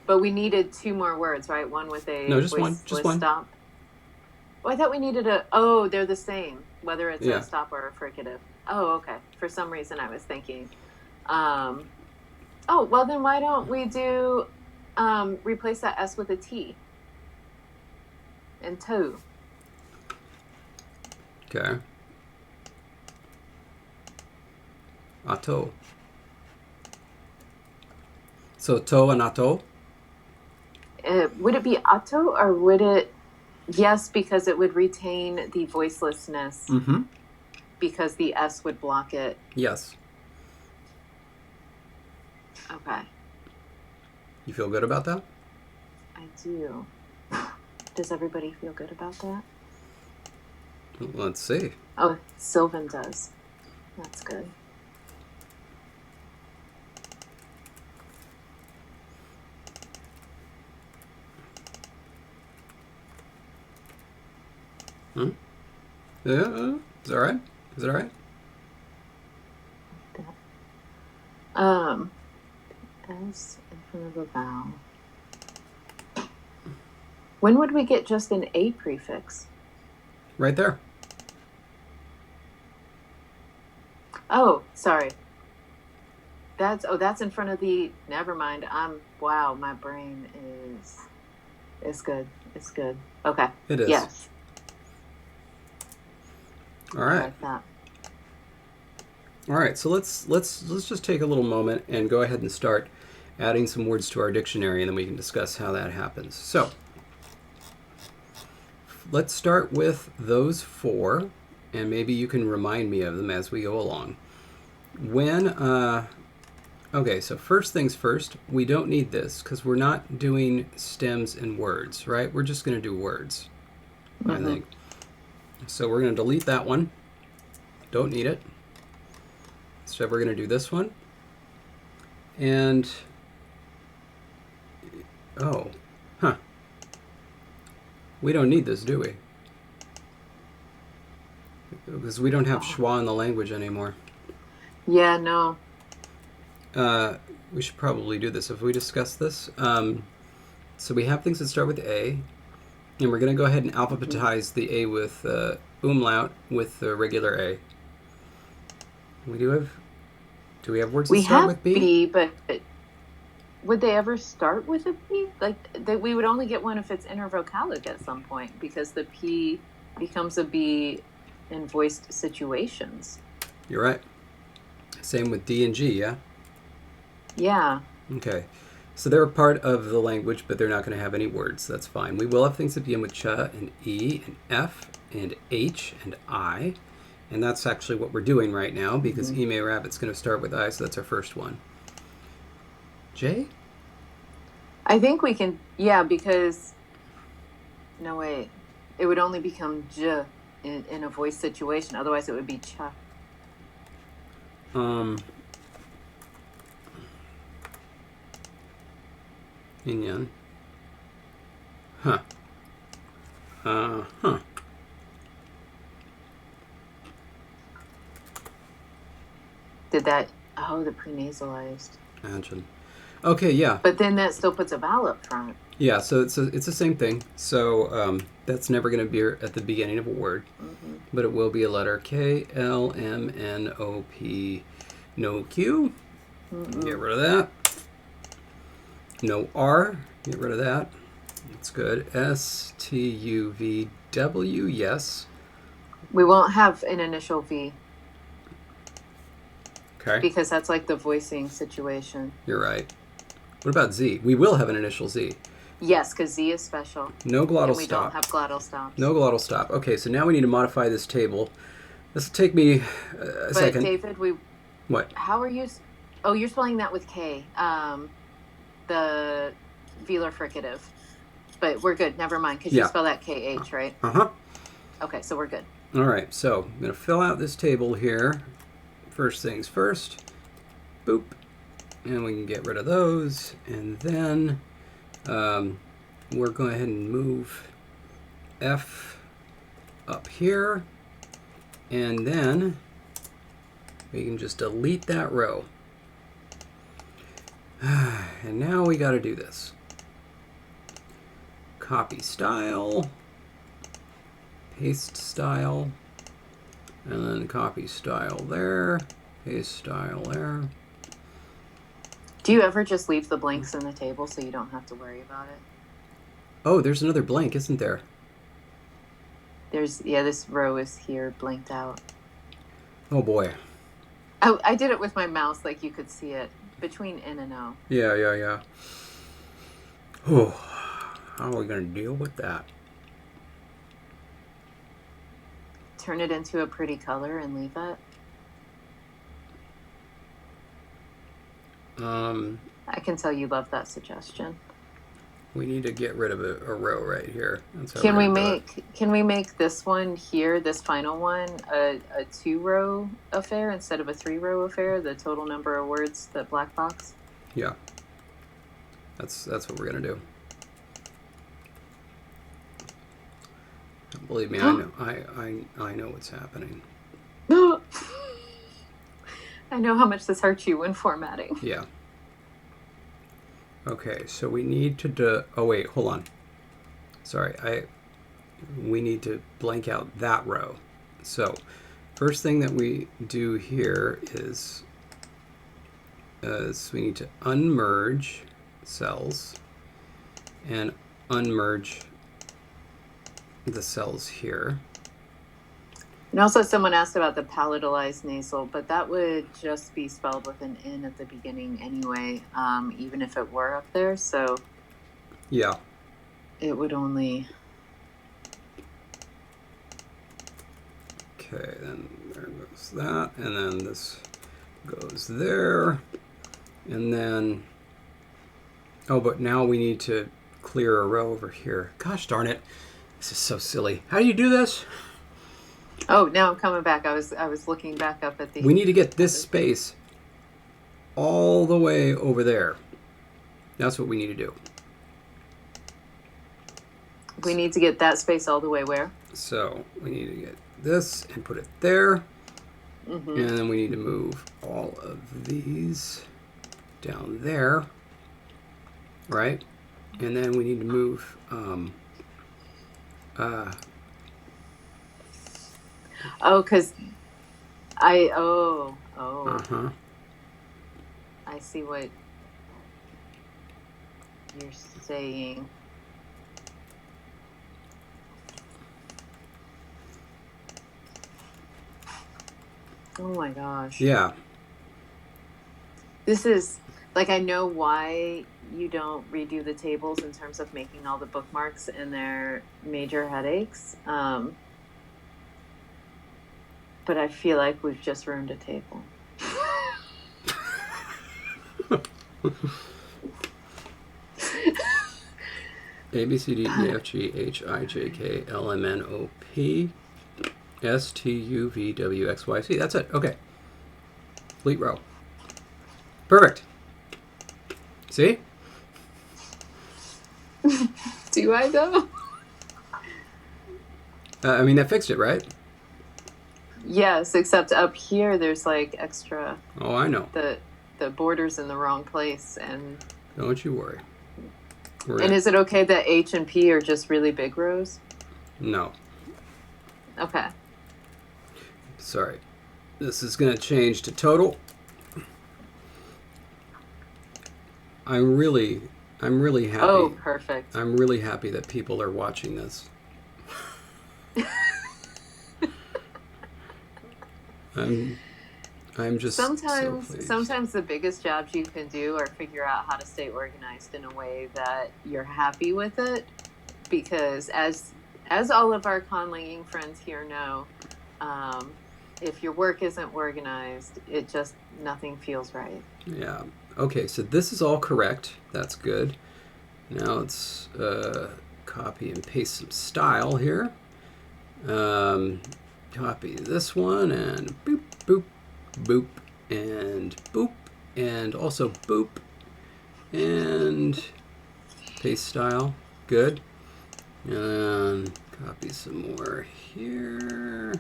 But we needed two more words, right? One with a No, just one. Just voiceless one. stop. Oh, I thought we needed a. Oh, they're the same, whether it's Yeah. a stop or a fricative. Oh, okay. For some reason, I was thinking. Oh, well, then why don't we do replace that S with a T and toe? Okay. Ato. So to and ato. Would it be ato or would it? Yes, because it would retain the voicelessness. Mm-hmm. Because the S would block it. Yes. Okay. You feel good about that? I do. Does everybody feel good about that? Let's see. Oh, Sylvan does. That's good. Yeah. Is that right? Is that right? S in front of a vowel. When would we get just an A prefix? Right there. Oh, sorry. That's in front of the. Never mind. Wow. My brain is. It's good. It's good. Okay. It is. Yes. All I right. like that. All right. So let's just take a little moment and go ahead and start adding some words to our dictionary, and then we can discuss how that happens. So let's start with those four, and maybe you can remind me of them as we go along. Okay, so first things first, we don't need this because we're not doing stems and words, right? We're just going to do words, I think. So we're going to delete that one. Don't need it. So we're going to do this one. And, we don't need this, do we? Because we don't have schwa in the language anymore. Yeah, no. We should probably do this. If we discuss this, so we have things that start with A, and we're going to go ahead and alphabetize the A with umlaut with the regular A. Do we have words that start with B? B, but would they ever start with a P? Like we would only get one if it's intervocalic at some point, because the P becomes a B in voiced situations. You're right. Same with D and G, yeah? Yeah. Okay. So they're a part of the language, but they're not going to have any words. That's fine. We will have things that begin with ch and E and F and H and I. And that's actually what we're doing right now, because Ime Rabbit's going to start with I, so that's our first one. J? I think we can, yeah, because, no, wait. It would only become j in a voice situation. Otherwise, it would be cha. Inyan. Did that, the prenasalized. Imagine. Okay, yeah. But then that still puts a vowel up front. Yeah, so it's the same thing. So that's never going to be at the beginning of a word, but it will be a letter K, L, M, N, O, P, no Q. Get rid of that. No R. Get rid of that. That's good. S, T, U, V, W. Yes. We won't have an initial V. Okay. Because that's like the voicing situation. You're right. What about Z? We will have an initial Z. Yes, because Z is special. No glottal and we stop. don't have glottal stops. No glottal stop. Okay, so now we need to modify this table. This will take me a second. But David, What? How are you? Oh, you're spelling that with K. The velar fricative. But we're good. Never mind, because you spell that KH, right? Okay, so we're good. All right, so I'm going to fill out this table here. First things first. Boop. And we can get rid of those. And then we're going ahead and move F up here. And then we can just delete that row. And now we got to do this. Copy style. Paste style. And then copy style there. Paste style there. Do you ever just leave the blanks in the table so you don't have to worry about it? Oh, there's another blank, isn't there? This row is here blanked out. Oh boy. I did it with my mouse, like you could see it between N and O. Yeah. Oh, how are we going to deal with that? Turn it into a pretty color and leave it. I can tell you love that suggestion. We need to get rid of a row right here. That's how Can we make this one here, this final one, a 2-row affair instead of a 3-row affair? The total number of words, that black box. Yeah, that's what we're gonna do. Believe me, I know. I know what's happening. I know how much this hurts you when formatting. Yeah. Okay, so we need to oh wait, hold on. Sorry, we need to blank out that row. So, first thing that we do here is we need to unmerge cells and unmerge the cells here. And also someone asked about the palatalized nasal, but that would just be spelled with an N at the beginning anyway, even if it were up there. So Yeah. it would only... Okay, then there goes that, and then this goes there, and then, oh, but now we need to clear a row over here. Gosh darn it. This is so silly. How do you do this? Oh, now I'm coming back. I was looking back up at the... We need to get this space all the way over there. That's what we need to do. We need to get that space all the way where? So we need to get this and put it there. Mm-hmm. And then we need to move all of these down there. Right? And then we need to move... Oh, because I see what you're saying. Oh my gosh. Yeah. This is, like, I know why you don't redo the tables in terms of making all the bookmarks and their major headaches. But I feel like we've just ruined a table. A, B, C, D, E, F, G, H, I, J, K, L, M, N, O, P, S, T, U, V, W, X, Y, Z. That's it. Okay. Complete row. Perfect. See? Do I, though? I mean, that fixed it, right? Yes, except up here there's, like, extra... Oh, I know. The border's in the wrong place, and... Don't you worry. And is it okay that H and P are just really big rows? No. Okay. Sorry. This is going to change to total. I'm really happy. Oh, perfect. I'm really happy that people are watching this. I'm just sometimes so pleased. Sometimes the biggest jobs you can do are figure out how to stay organized in a way that you're happy with it, because as all of our conlanging friends here know, if your work isn't organized, it just nothing feels right. Yeah. Okay, so this is all correct. That's good. Now let's copy and paste some style here. Copy this one and boop, boop, boop, and boop, and also boop, and paste style. Good. And copy some more here.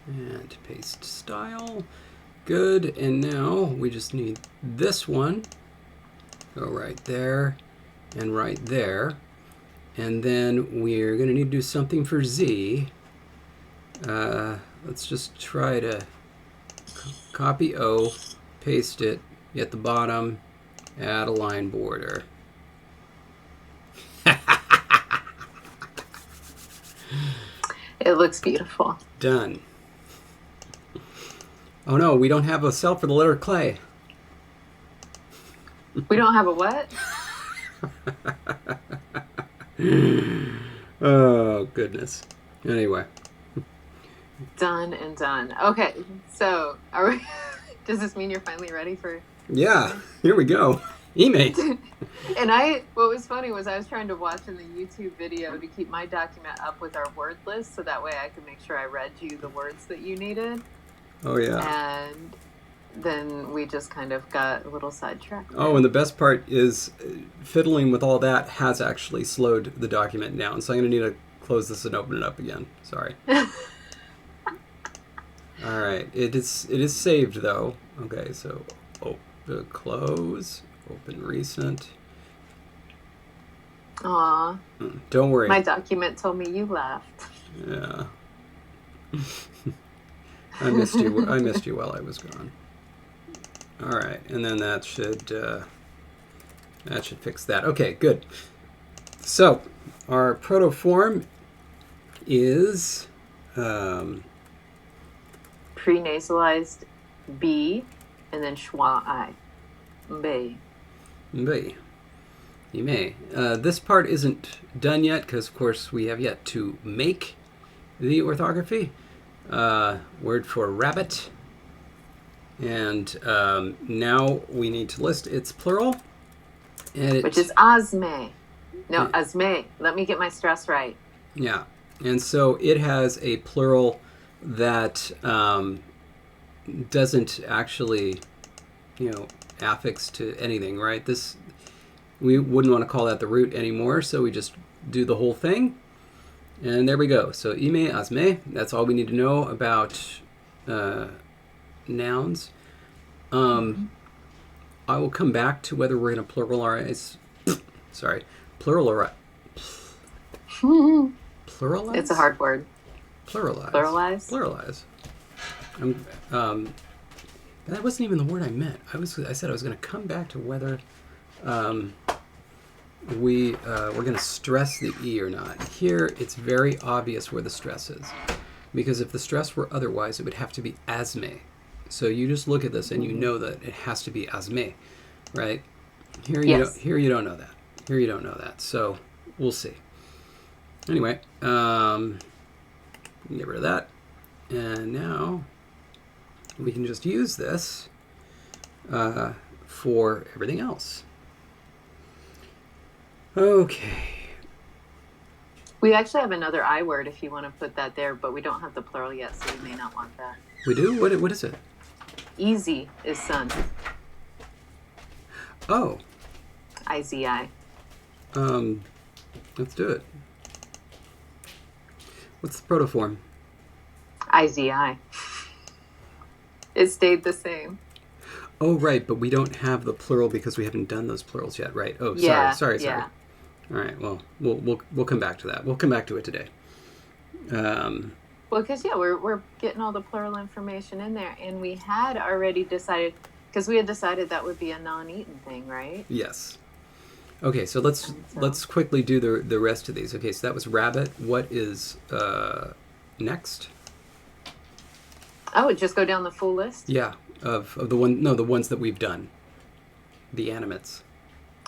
And paste style. Good. And now we just need this one. Go right there and right there. And then we're going to need to do something for Z. Let's just try to copy O, paste it at the bottom, add a line border. It looks beautiful. Done. Oh no, we don't have a cell for the letter clay. We don't have a what? Oh, goodness. Anyway. Done and done. Okay, so are we... Does this mean you're finally ready for... Yeah, here we go. Animate. And what was funny was I was trying to watch in the YouTube video to keep my document up with our word list, so that way I could make sure I read you the words that you needed. Oh, yeah. And then we just kind of got a little sidetracked. Oh, and the best part is fiddling with all that has actually slowed the document down. So I'm going to need to close this and open it up again. Sorry. All right. It is saved, though. Okay, so close, open recent. Aw. Don't worry. My document told me you laughed. Yeah. I missed you. I missed you while I was gone. All right, and then that should fix that. Okay, good. So our protoform is Prenasalized B, and then schwa I. Mbe. Mbe. You may. This part isn't done yet because, of course, we have yet to make the orthography. Word for rabbit. And now we need to list its plural. And which is azme. No, azme. Let me get my stress right. Yeah. And so it has a plural that doesn't actually, affix to anything, right? We wouldn't want to call that the root anymore, so we just do the whole thing. And there we go. So ime, asme, that's all we need to know about nouns. I will come back to whether we're going to pluralize. Sorry, pluralize. Pluralize? It's a hard word. Pluralize. Pluralize? Pluralize. That wasn't even the word I meant. I said I was going to come back to whether we're going to stress the E or not. Here, it's very obvious where the stress is. Because if the stress were otherwise, it would have to be asme. So you just look at this and you know that it has to be asme, right? Here you don't know that. Here you don't know that. So we'll see. Anyway, get rid of that. And now we can just use this for everything else. Okay. We actually have another I word if you want to put that there, but we don't have the plural yet, so we may not want that. We do? What is it? Easy is sun. Oh. I-Z-I. Let's do it. What's the protoform? I-Z-I. It stayed the same. Oh, right, but we don't have the plural because we haven't done those plurals yet, right? Oh, sorry. Yeah. All right, well, we'll come back to that. We'll come back to it today. Well, because, we're getting all the plural information in there, and we had already decided, because we had decided that would be a non-eaten thing, right? Yes. Okay, so let's quickly do the rest of these. Okay, so that was rabbit. What is next? Oh, just go down the full list? Yeah, of the ones that we've done. The animates.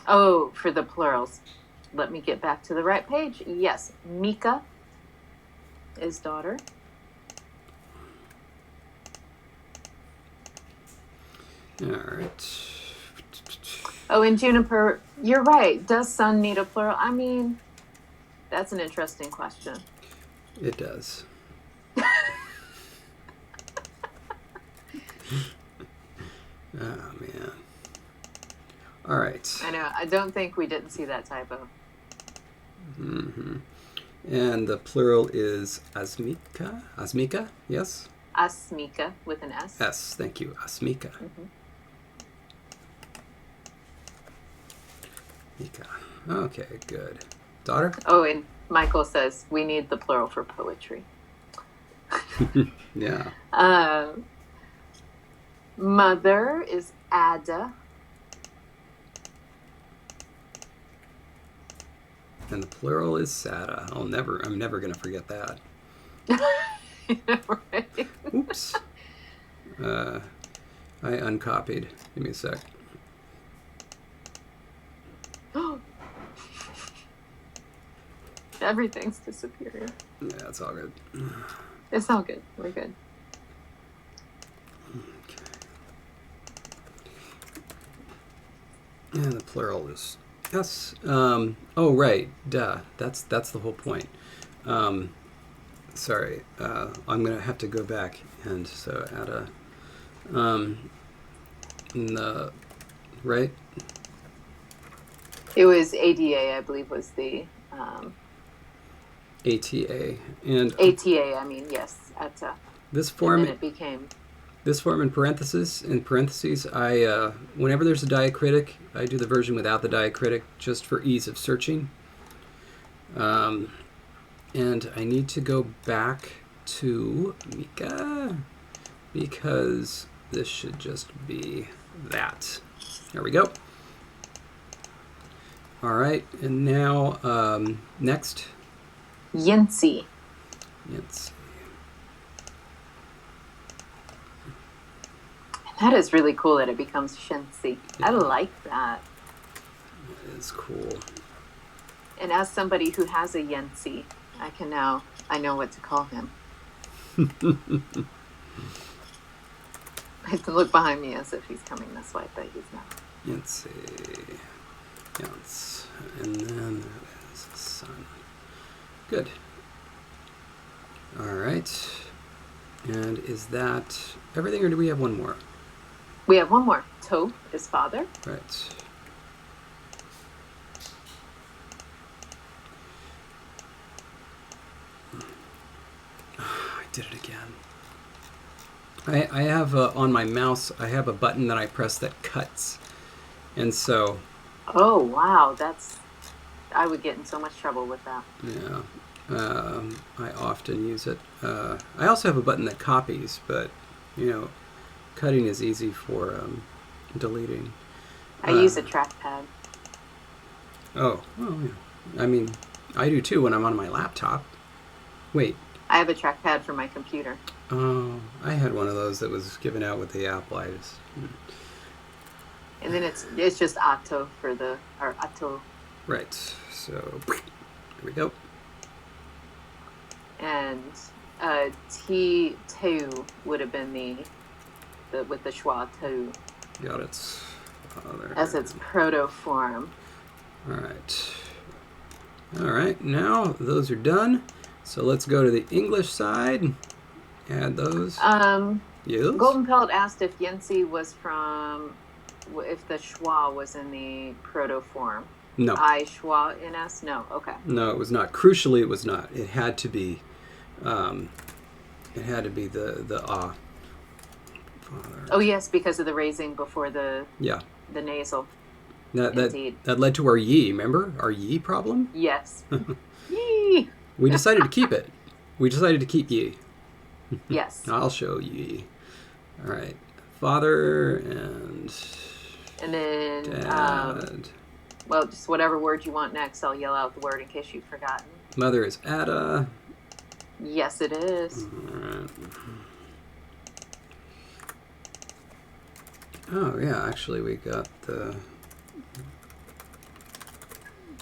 Oh, for the plurals. Let me get back to the right page. Yes, Mika is daughter. All right. Oh, and Juniper, you're right. Does sun need a plural? I mean, that's an interesting question. It does. Oh, man. All right. I know. I don't think we didn't see that typo. Mm-hmm. And the plural is asmika? Asmika, yes? Asmika with an S. S, thank you. Asmika. Mm-hmm. Mika. Okay, good. Daughter? Oh, and Michael says we need the plural for poetry. Yeah. Mother is Ada. And the plural is Sada. I'm never going to forget that. Right? Oops. I uncopied. Give me a sec. Everything's disappearing. Yeah, it's all good. It's all good. We're good. Okay. And the plural is yes. Oh, right. Duh. That's the whole point. Sorry. I'm going to have to go back and so add a the right. It was ADA, I believe, was the ATA and ATA. I mean, yes, ATA. This form. And then it became. This form in parentheses. In parentheses, I whenever there's a diacritic, I do the version without the diacritic just for ease of searching. And I need to go back to Mika because this should just be that. There we go. All right, and now next. Yinsi. Yes. That is really cool that it becomes shensi. Yeah. I like that. It is cool. And as somebody who has a yensi, I know what to call him. I have to look behind me as if he's coming this way, but he's not. Let's see. Yes. And then that is sun. Good. All right. And is that everything, or do we have one more? We have one more. To is father. Right. I did it again. I have on my mouse, I have a button that I press that cuts. And so... Oh, wow. I would get in so much trouble with that. Yeah. I often use it. I also have a button that copies, but, cutting is easy for deleting. I use a trackpad. Oh, well, yeah. I mean, I do too when I'm on my laptop. Wait. I have a trackpad for my computer. Oh, I had one of those that was given out with the Apple. And then it's just Atto or Atto. Right. So, here we go. And T2 would have been with the schwa to. Got its father. As its proto form. All right. Now those are done. So let's go to the English side. Add those. Yes. Golden Pelt asked if Yensi was if the schwa was in the proto form. No. I schwa in S? No. Okay. No, it was not. Crucially, it was not. It had to be. The ah. Father. Oh yes, because of the raising before the nasal. That led to our ye. Remember our ye problem? Yes. Yee. We decided to keep it. We decided to keep ye. Yes. I'll show ye. All right. Father and then dad. Well, just whatever word you want next. I'll yell out the word in case you've forgotten. Mother is Ada. Yes, it is. All right. Oh, yeah, actually we got the...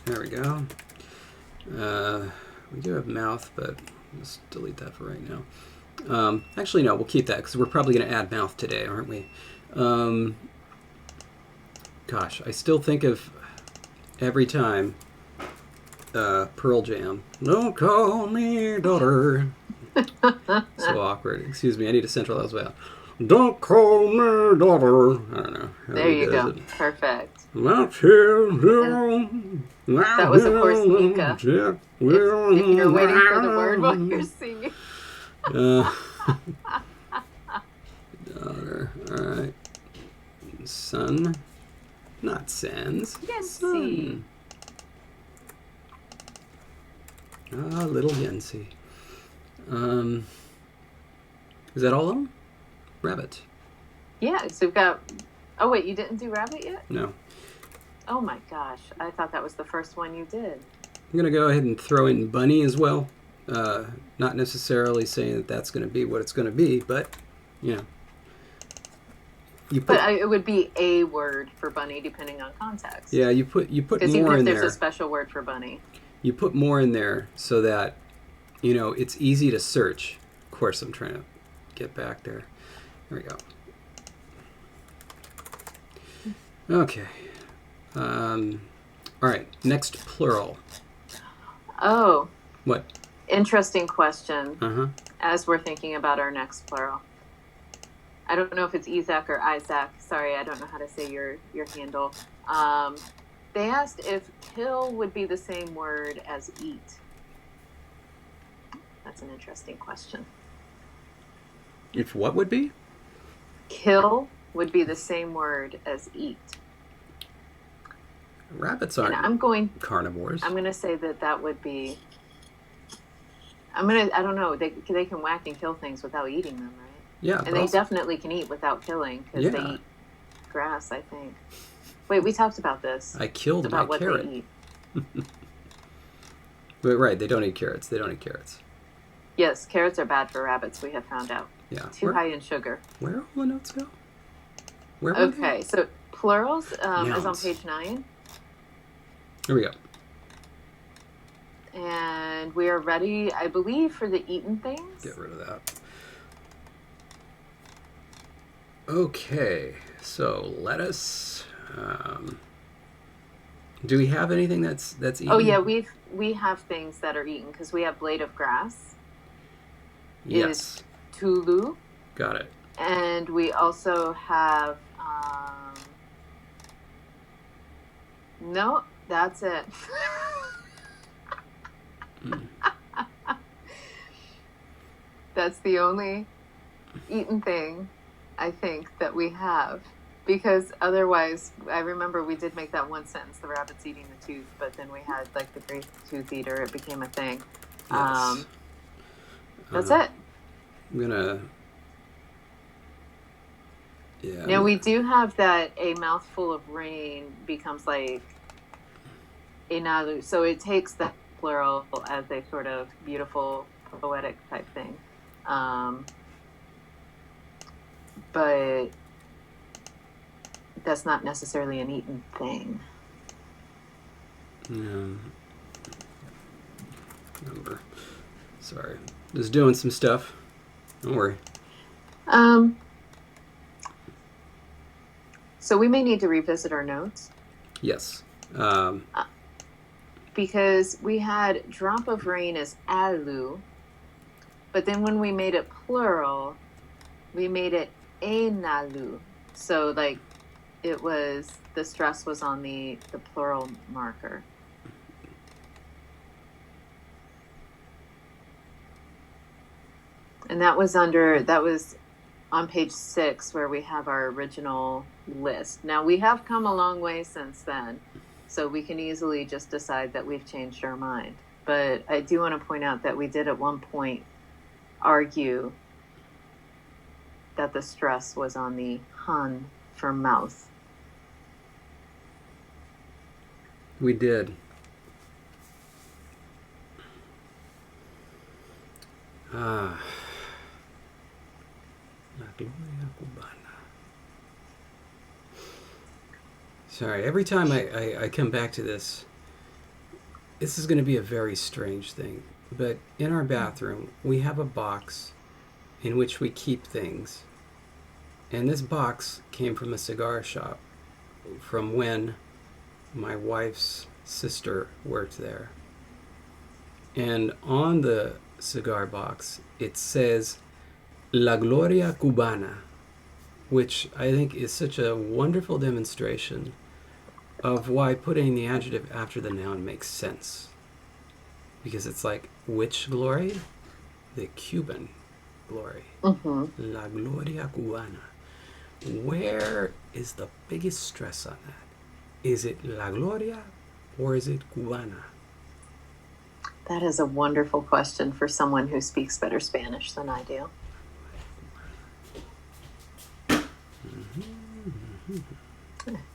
There we go. We do have mouth, but let's delete that for right now. Actually, no, we'll keep that because we're probably going to add mouth today, aren't we? Gosh, I still think of every time Pearl Jam. Don't call me daughter. So awkward. Excuse me, I need to centralize that. Don't call me daughter. I don't know. There you go. Perfect. That was, of course, Mika. If you're waiting for the word while you're singing. Daughter. All right. Son. Not sends. Yensi. Ah, little Yensi. Is that all of them? Rabbit. Yeah, so we've got... Oh, wait, you didn't do rabbit yet? No. Oh, my gosh. I thought that was the first one you did. I'm going to go ahead and throw in bunny as well. Not necessarily saying that that's going to be what it's going to be, but, But it would be a word for bunny depending on context. Yeah, you put more in there. Because even if there's a special word for bunny. You put more in there so that, it's easy to search. Of course, I'm trying to get back there. There we go. Okay. All right. Next plural. Oh. What? Interesting question. Uh-huh. As we're thinking about our next plural. I don't know if it's Isaac or Isaac. Sorry, I don't know how to say your handle. They asked if kill would be the same word as eat. That's an interesting question. If what would be? Kill would be the same word as eat. Rabbits aren't carnivores. I'm going to say that would be... I don't know. They can whack and kill things without eating them, right? Yeah. And they definitely can eat without killing because they eat grass, I think. Wait, we talked about this. I killed my carrot. They eat. But right, they don't eat carrots. Yes, carrots are bad for rabbits, we have found out. Yeah. Too high in sugar. Where all the notes go? Where were they? Okay, so plurals is on Nouns. page 9. Here we go. And we are ready, I believe, for the eaten things. Get rid of that. Okay, so lettuce. Do we have anything that's eaten? Oh yeah, we have things that are eaten because we have blade of grass. Yes. Is tulu. Got it. And we also have no, that's it. That's the only eaten thing I think that we have, because otherwise I remember we did make that one sentence, the rabbit's eating the tooth, but then we had like the great tooth eater, it became a thing. Yes. That's it. I'm gonna Now we do have that a mouthful of rain becomes like inalu, so it takes the plural as a sort of beautiful poetic type thing, but that's not necessarily an eaten thing. Number. Sorry, just doing some stuff. Don't worry. So we may need to revisit our notes. Yes. Because we had drop of rain as alu, but then when we made it plural, we made it enalu. So like it was, the stress was on the plural marker. And that was on page 6 where we have our original list. Now we have come a long way since then, so we can easily just decide that we've changed our mind. But I do want to point out that we did at one point argue that the stress was on the hun for mouth. We did. Sorry, every time I come back to this is going to be a very strange thing. But in our bathroom, we have a box in which we keep things. And this box came from a cigar shop from when my wife's sister worked there. And on the cigar box, it says La Gloria Cubana, which I think is such a wonderful demonstration of why putting the adjective after the noun makes sense. Because it's like, which glory? The Cuban glory. Mm-hmm. La Gloria Cubana. Where is the biggest stress on that? Is it La Gloria or is it Cubana? That is a wonderful question for someone who speaks better Spanish than I do.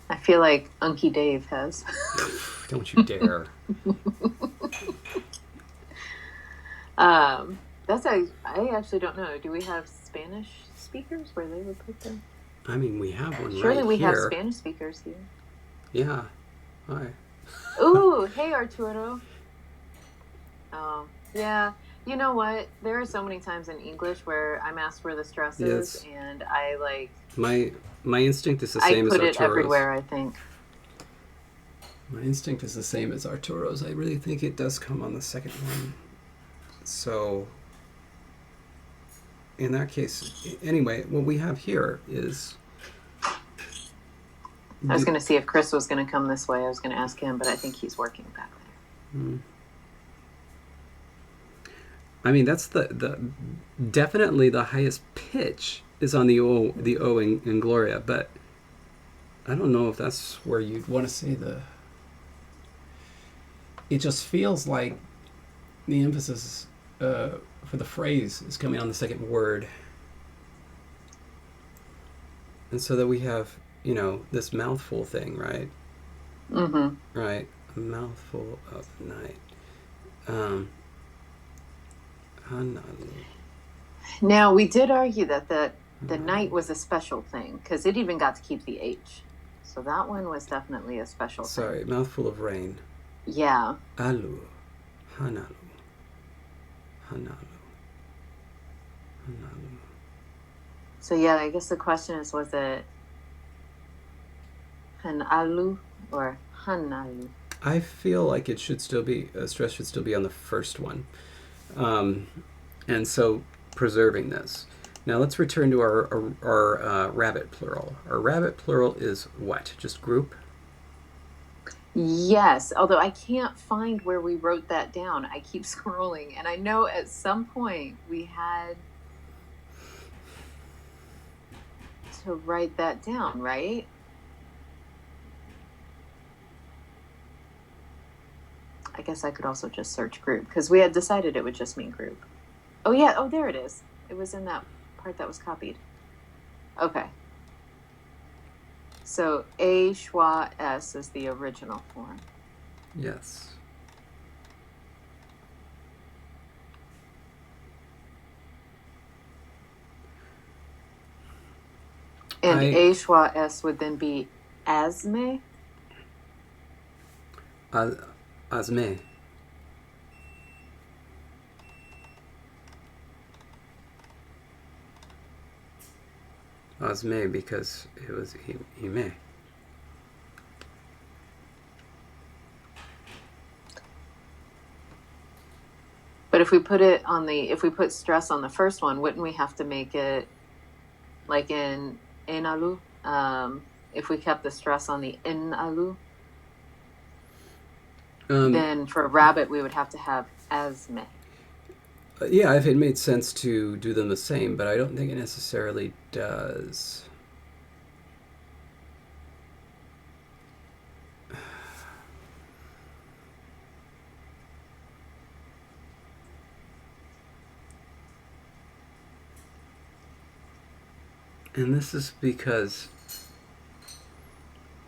I feel like Unky Dave has. Don't you dare. I actually don't know. Do we have Spanish speakers where they would put them? I mean, we have one Surely right we here. have Spanish speakers here. Yeah. Hi. Ooh, hey Arturo. Oh, yeah. You know what? There are so many times in English where I'm asked where the stress is, and I like... My instinct is the same as Arturo's. I put it everywhere, I think. My instinct is the same as Arturo's. I really think it does come on the second one. So, in that case, anyway, what we have here is... I was going to see if Chris was going to come this way. I was going to ask him, but I think he's working back there. I mean, that's the definitely the highest pitch is on the O in Gloria, but I don't know if that's where you'd want to say the... It just feels like the emphasis for the phrase is coming on the second word. And so that we have, this mouthful thing, right? Mm-hmm. Right. A mouthful of night. Now, we did argue that the night was a special thing because it even got to keep the H. So that one was definitely a special thing. Sorry, mouthful of rain. Yeah. Alu. Hanalu. Hanalu. Hanalu. So yeah, I guess the question is, was it hanalu or hanalu? I feel like it should still be, stress should still be on the first one. And so preserving this. Now let's return to our rabbit plural. Our rabbit plural is what? Just group? Yes, although I can't find where we wrote that down. I keep scrolling, and I know at some point we had to write that down, right? I guess I could also just search group because we had decided it would just mean group. Oh yeah, oh there it is. It was in that part that was copied. Okay. So A schwa S is the original form. Yes. And A schwa S would then be asme? Asme. Asme because it was ime. But if we put it on if we put stress on the first one, wouldn't we have to make it like in enalu? If we kept the stress on the enalu, then for rabbit we would have to have asme. Yeah, if it made sense to do them the same, but I don't think it necessarily does. And this is because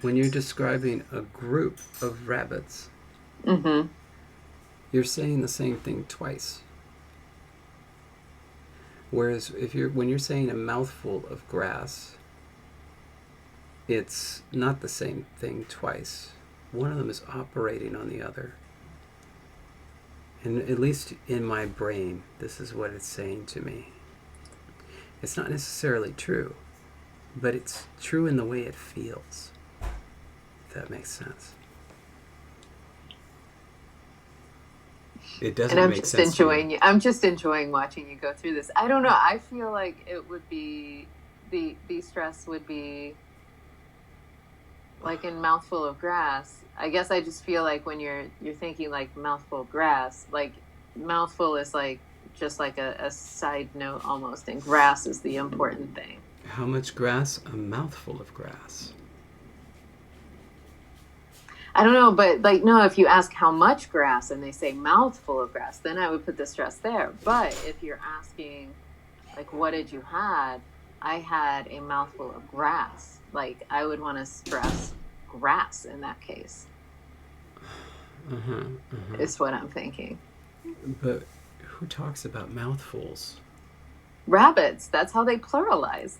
when you're describing a group of rabbits, you're saying the same thing twice. Whereas when you're saying a mouthful of grass, it's not the same thing twice. One of them is operating on the other. And at least in my brain, this is what it's saying to me. It's not necessarily true, but it's true in the way it feels, if that makes sense. It doesn't make sense. I'm just enjoying watching you go through this. I don't know. I feel like it would be the stress would be like in mouthful of grass. I guess I just feel like when you're thinking like mouthful of grass, like mouthful is like just like a side note almost, and grass is the important thing. How much grass? A mouthful of grass. I don't know, but like, no, if you ask how much grass and they say mouthful of grass, then I would put the stress there. But if you're asking, like, what did you have? I had a mouthful of grass. Like, I would want to stress grass in that case. Is what I'm thinking. But who talks about mouthfuls? Rabbits. That's how they pluralize.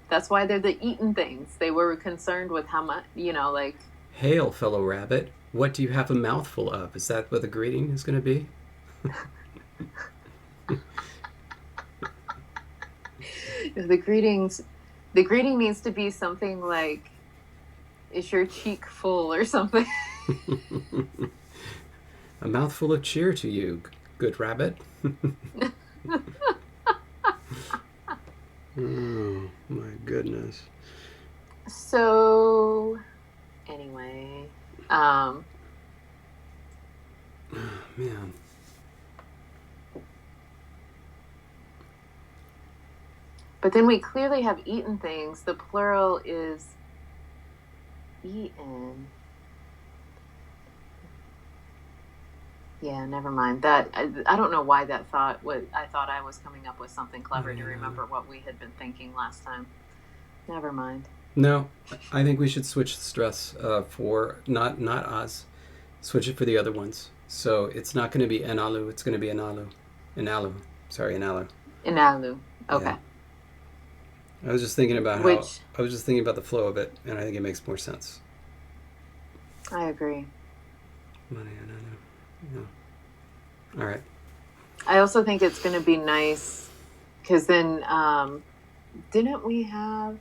That's why they're the eaten things. They were concerned with how much, like... Hail, fellow rabbit. What do you have a mouthful of? Is that what the greeting is going to be? The greeting needs to be something like, is your cheek full or something? A mouthful of cheer to you, good rabbit. Oh, my goodness. So... Anyway, man. But then we clearly have eaten things. The plural is eaten. Yeah, never mind. That I don't know why that thought was. I thought I was coming up with something clever to remember what we had been thinking last time. Never mind. No, I think we should switch the stress for not as. Switch it for the other ones. So it's not going to be enalu. It's going to be enalu. Enalu. Sorry, enalu. Enalu. Okay. I was just thinking about which the flow of it, and I think it makes more sense. I agree. Money, yeah. All right. I also think it's going to be nice because then didn't we have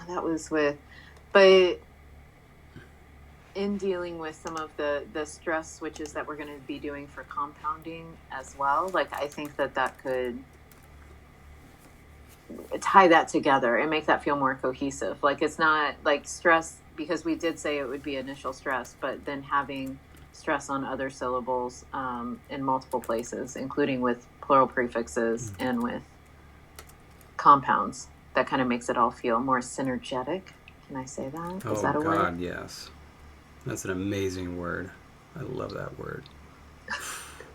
that was with, but in dealing with some of the stress switches that we're going to be doing for compounding as well, like I think that could tie that together and make that feel more cohesive. Like it's not like stress, because we did say it would be initial stress, but then having stress on other syllables in multiple places, including with plural prefixes and with compounds, that kind of makes it all feel more synergetic. Can I say that? Is that a word? Oh God, yes. That's an amazing word. I love that word.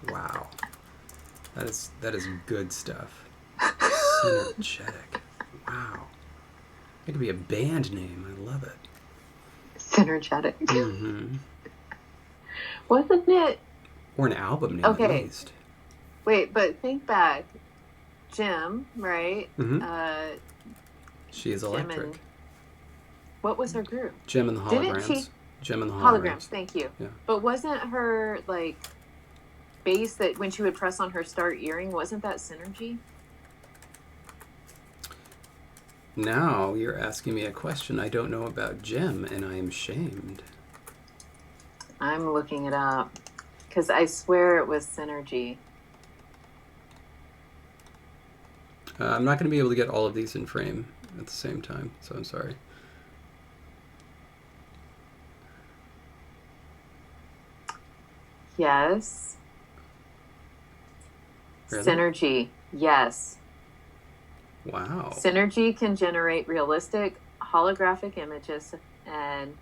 Wow. That is good stuff. Synergetic. Wow. It could be a band name. I love it. Synergetic. Mm-hmm. Wasn't it? Or an album name, at least. Wait, but think back. Jim, right? Mm-hmm. She is Electric. What was her group? Jim and the Holograms. Didn't she? Jim and the Holograms. Thank you. Yeah. But wasn't her like bass that when she would press on her start earring, wasn't that Synergy? Now you're asking me a question I don't know about Jim, and I am shamed. I'm looking it up because I swear it was Synergy. I'm not going to be able to get all of these in frame at the same time, so I'm sorry. Yes. Really? Synergy. Yes. Wow. Synergy can generate realistic holographic images, and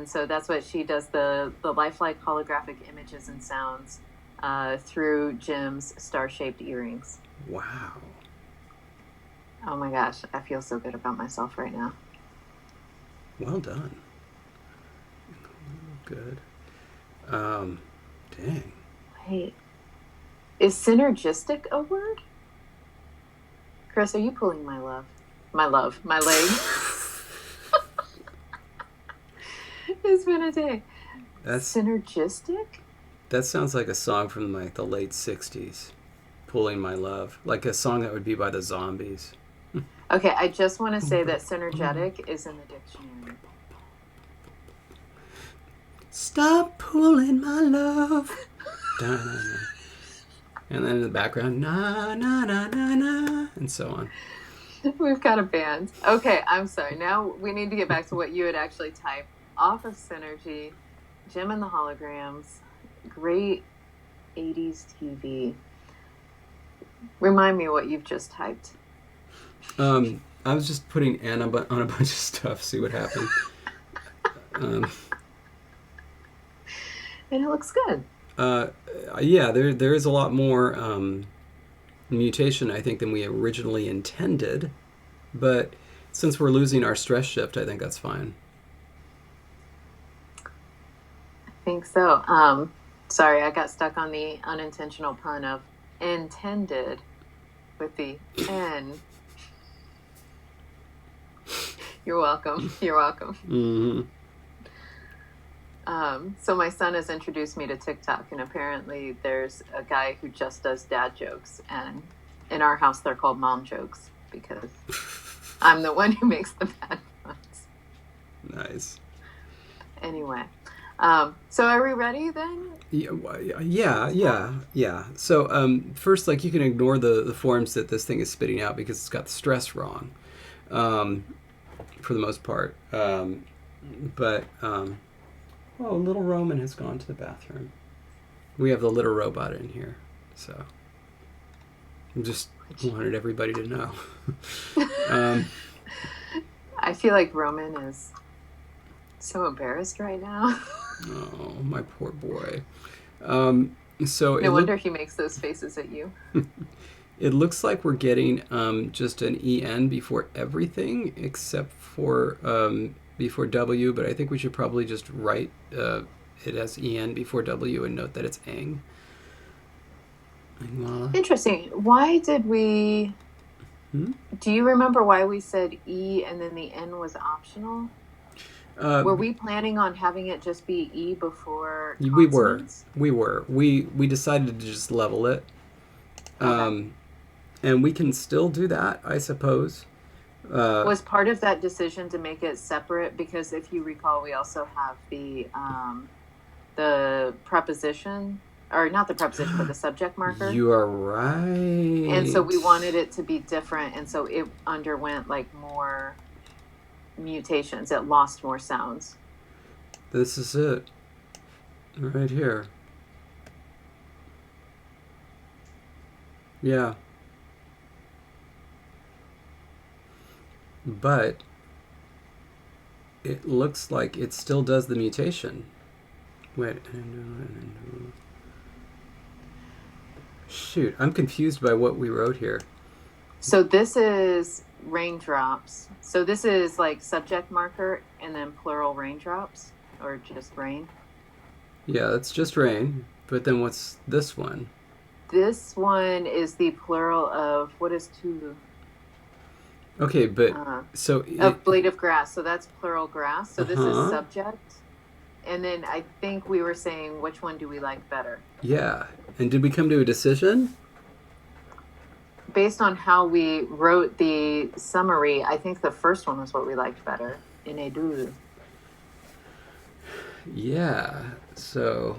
so that's what she does, the lifelike holographic images and sounds through Jim's star-shaped earrings. Wow. Oh my gosh, I feel so good about myself right now. Well done. Good. Dang. Wait, is synergistic a word? Chris, are you pulling my leg? It's been a day. That's synergistic? That sounds like a song from like the late 60s. Pulling My Love. Like a song that would be by the Zombies. Okay, I just want to say that synergetic is in the dictionary. Stop pulling my love. Da, na, na. And then in the background, na, na, na, na, na, and so on. We've got a band. Okay, I'm sorry. Now we need to get back to what you had actually typed. Off of Synergy, Jim and the Holograms, great 80s TV. Remind me what you've just typed. I was just putting Anna on a bunch of stuff, see what happened. And it looks good. Yeah, there is a lot more mutation, I think, than we originally intended. But since we're losing our stress shift, I think that's fine. I think so. Sorry, I got stuck on the unintentional pun of intended with the N. You're welcome. You're welcome. Mm-hmm. So my son has introduced me to TikTok, and apparently there's a guy who just does dad jokes, and in our house they're called mom jokes because I'm the one who makes the bad ones. Nice. Anyway, so are we ready then? Yeah. So first, like, you can ignore the forms that this thing is spitting out because it's got the stress wrong, for the most part. Oh, little Roman has gone to the bathroom. We have the little robot in here, so I just wanted everybody to know. I feel like Roman is so embarrassed right now. Oh, my poor boy. So no wonder he makes those faces at you. It looks like we're getting just an EN before everything except for before W, but I think we should probably just write it as EN before W and note that it's ang. Lingala. Interesting. Why did we... Hmm? Do you remember why we said E and then the N was optional? Were we planning on having it just be E before we were. consonants? We decided to just level it. Okay. And we can still do that, I suppose. Was part of that decision to make it separate? Because if you recall, we also have the preposition, or not the preposition, but the subject marker. You are right. And so we wanted it to be different, and so it underwent like more mutations. It lost more sounds. This is it. Right here. Yeah. But it looks like it still does the mutation. Wait. Shoot, I'm confused by what we wrote here. So this is raindrops. So this is like subject marker and then plural raindrops, or just rain. Yeah, it's just rain. But then what's this one? This one is the plural of, what is Tulu? Okay, but so a blade of grass. So that's plural grass. So this is Uh-huh. subject. And then I think we were saying, which one do we like better? Yeah. And did we come to a decision? Based on how we wrote the summary, I think the first one was what we liked better. In Edu. Yeah. So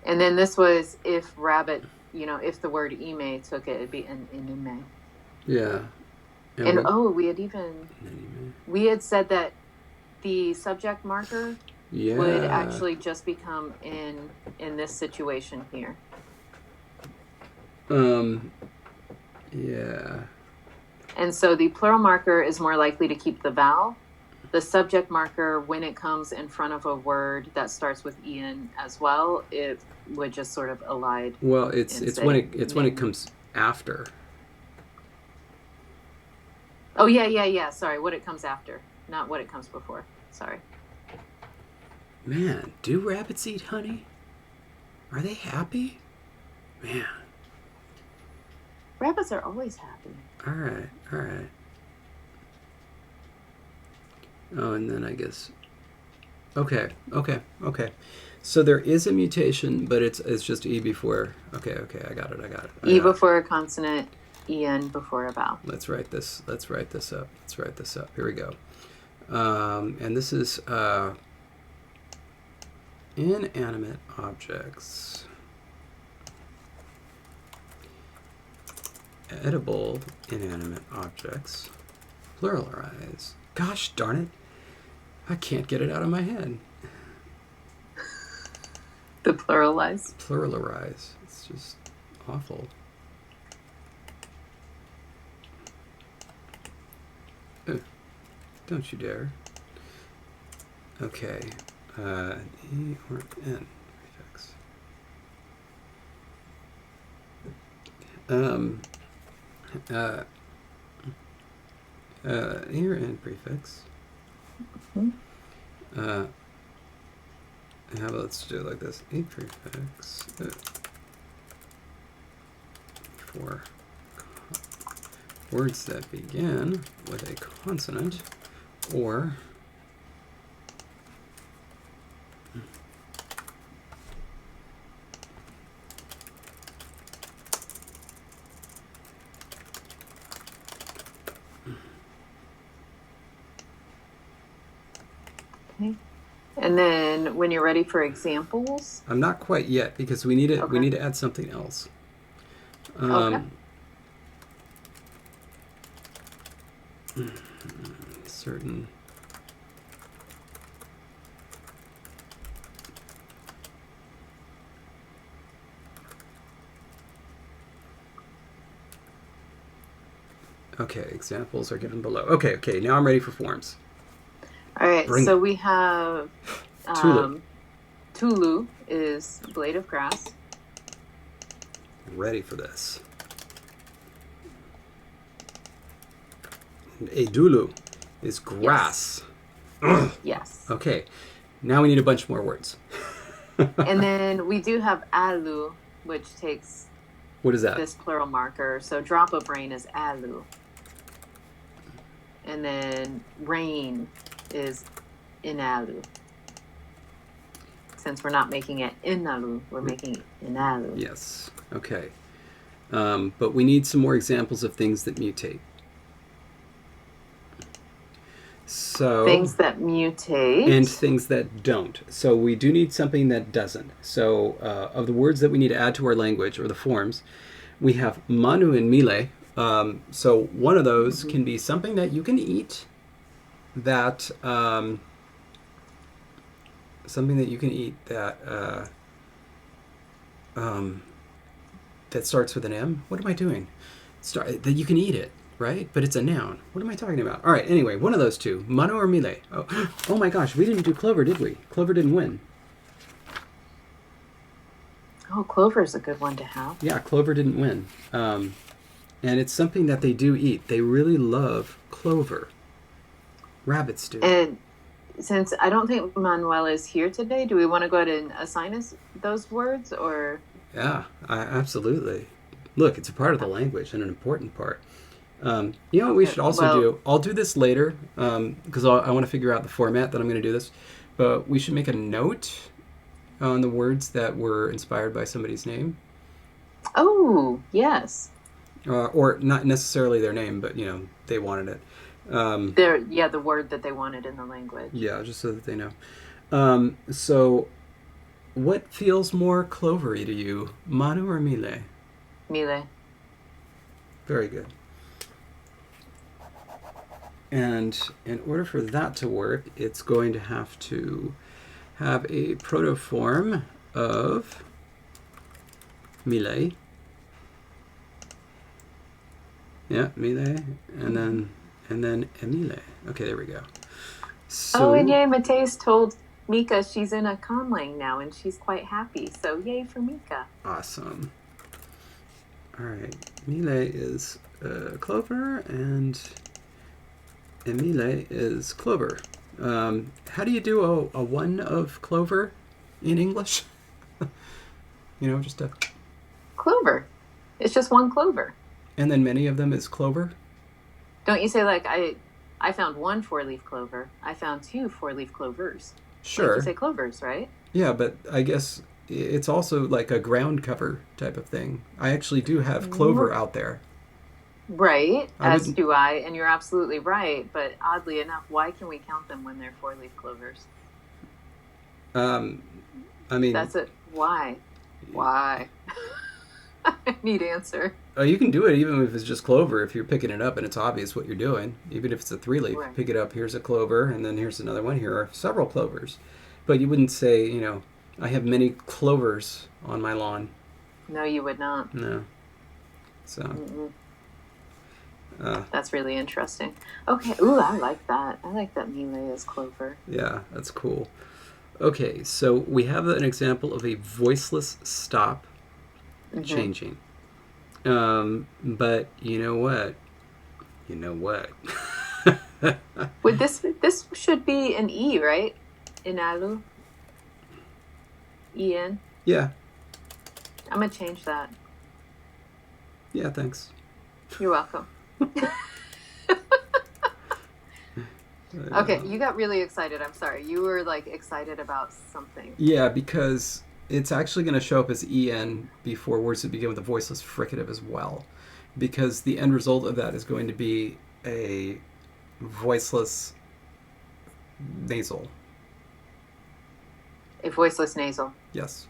And then this was if rabbit, if the word ime took it, it'd be an inume. yeah. And we had said that the subject marker yeah. would actually just become in this situation here. Yeah. And so the plural marker is more likely to keep the vowel. The subject marker, when it comes in front of a word that starts with en as well, it would just sort of elide. Well, it's when it comes after. Oh yeah. Sorry, what it comes after, not what it comes before. Sorry. Man, do rabbits eat honey? Are they happy? Man. Rabbits are always happy. All right. Oh, and then I guess. Okay. So there is a mutation, but it's just e before. Okay. I got it. E before a consonant, en before a vowel. Let's write this up. Here we go. And this is inanimate objects. Edible inanimate objects. Pluralize. Gosh darn it. I can't get it out of my head. The pluralize? Pluralize. It's just awful. Don't you dare. Okay. E or N prefix. E or N prefix. How about let's do it like this. E prefix for words that begin with a consonant or Okay. And then when you're ready for examples, I'm not quite yet because we need to Okay. we need to add something else. Okay. Certain. Okay, examples are given below. Okay, now I'm ready for forms. All right, Bring so it. we have Tulu. Tulu is blade of grass. Ready for this. Edulu is grass. Yes. Okay, now we need a bunch more words. And then we do have alu, which takes What is that? this plural marker. So drop of rain is alu. And then rain is inalu. Since we're not making it inalu, we're making it inalu. Yes. Okay. But we need some more examples of things that mutate. So Things that mutate. and things that don't. So we do need something that doesn't. So of the words that we need to add to our language, or the forms, we have manu and mile. So one of those can be something that you can eat, that something that you can eat that that starts with an M. What am I doing? That you can eat it, right? But it's a noun. What am I talking about? All right. Anyway, one of those two, manu or mile. Oh my gosh, we didn't do clover, did we? Clover didn't win. Oh, clover is a good one to have. Yeah, clover didn't win. And it's something that they do eat. They really love clover. Rabbits do. And since I don't think Manuel is here today, do we want to go ahead and assign us those words, or? Yeah, absolutely. Look, it's a part of the language and an important part. You know what we should also do? I'll do this later because I want to figure out the format that I'm going to do this. But we should make a note on the words that were inspired by somebody's name. Oh, yes. Or not necessarily their name, but, you know, they wanted it. The word that they wanted in the language. Yeah, just so that they know. So what feels more clovery to you, manu or mile? Mile. Very good. And in order for that to work, it's going to have a protoform of mile. Yeah, mile, and then emile. Okay, there we go. So, and yay, Mateus told Mika she's in a conlang now, and she's quite happy. So yay for Mika. Awesome. All right, mile is clover, and emile is clover. How do you do a one of clover in English? You know, just a clover. It's just one clover. And then many of them is clover? Don't you say, like, I found one four-leaf clover. I found two four-leaf clovers. Sure. Like you say clovers, right? Yeah, but I guess it's also like a ground cover type of thing. I actually do have clover out there. Right, as do I, and you're absolutely right. But oddly enough, why can we count them when they're four-leaf clovers? I mean... That's it. Why? Why? I need answer. Oh, you can do it even if it's just clover, if you're picking it up and it's obvious what you're doing. Even if it's a three-leaf, right. Pick it up, here's a clover, and then here's another one. Here are several clovers. But you wouldn't say, you know, I have many clovers on my lawn. No, you would not. No. So... that's really interesting. Okay. Ooh, I like that. I like that mile is clover. Yeah, that's cool. Okay, so we have an example of a voiceless stop changing. But you know what? Would this should be an E, right? Inalu. En. Yeah. I'm gonna change that. Yeah, thanks. You're welcome. Okay, you got really excited. I'm sorry. You were like excited about something. Yeah, because it's actually going to show up as en before words that begin with a voiceless fricative as well. Because the end result of that is going to be a voiceless nasal. A voiceless nasal. Yes.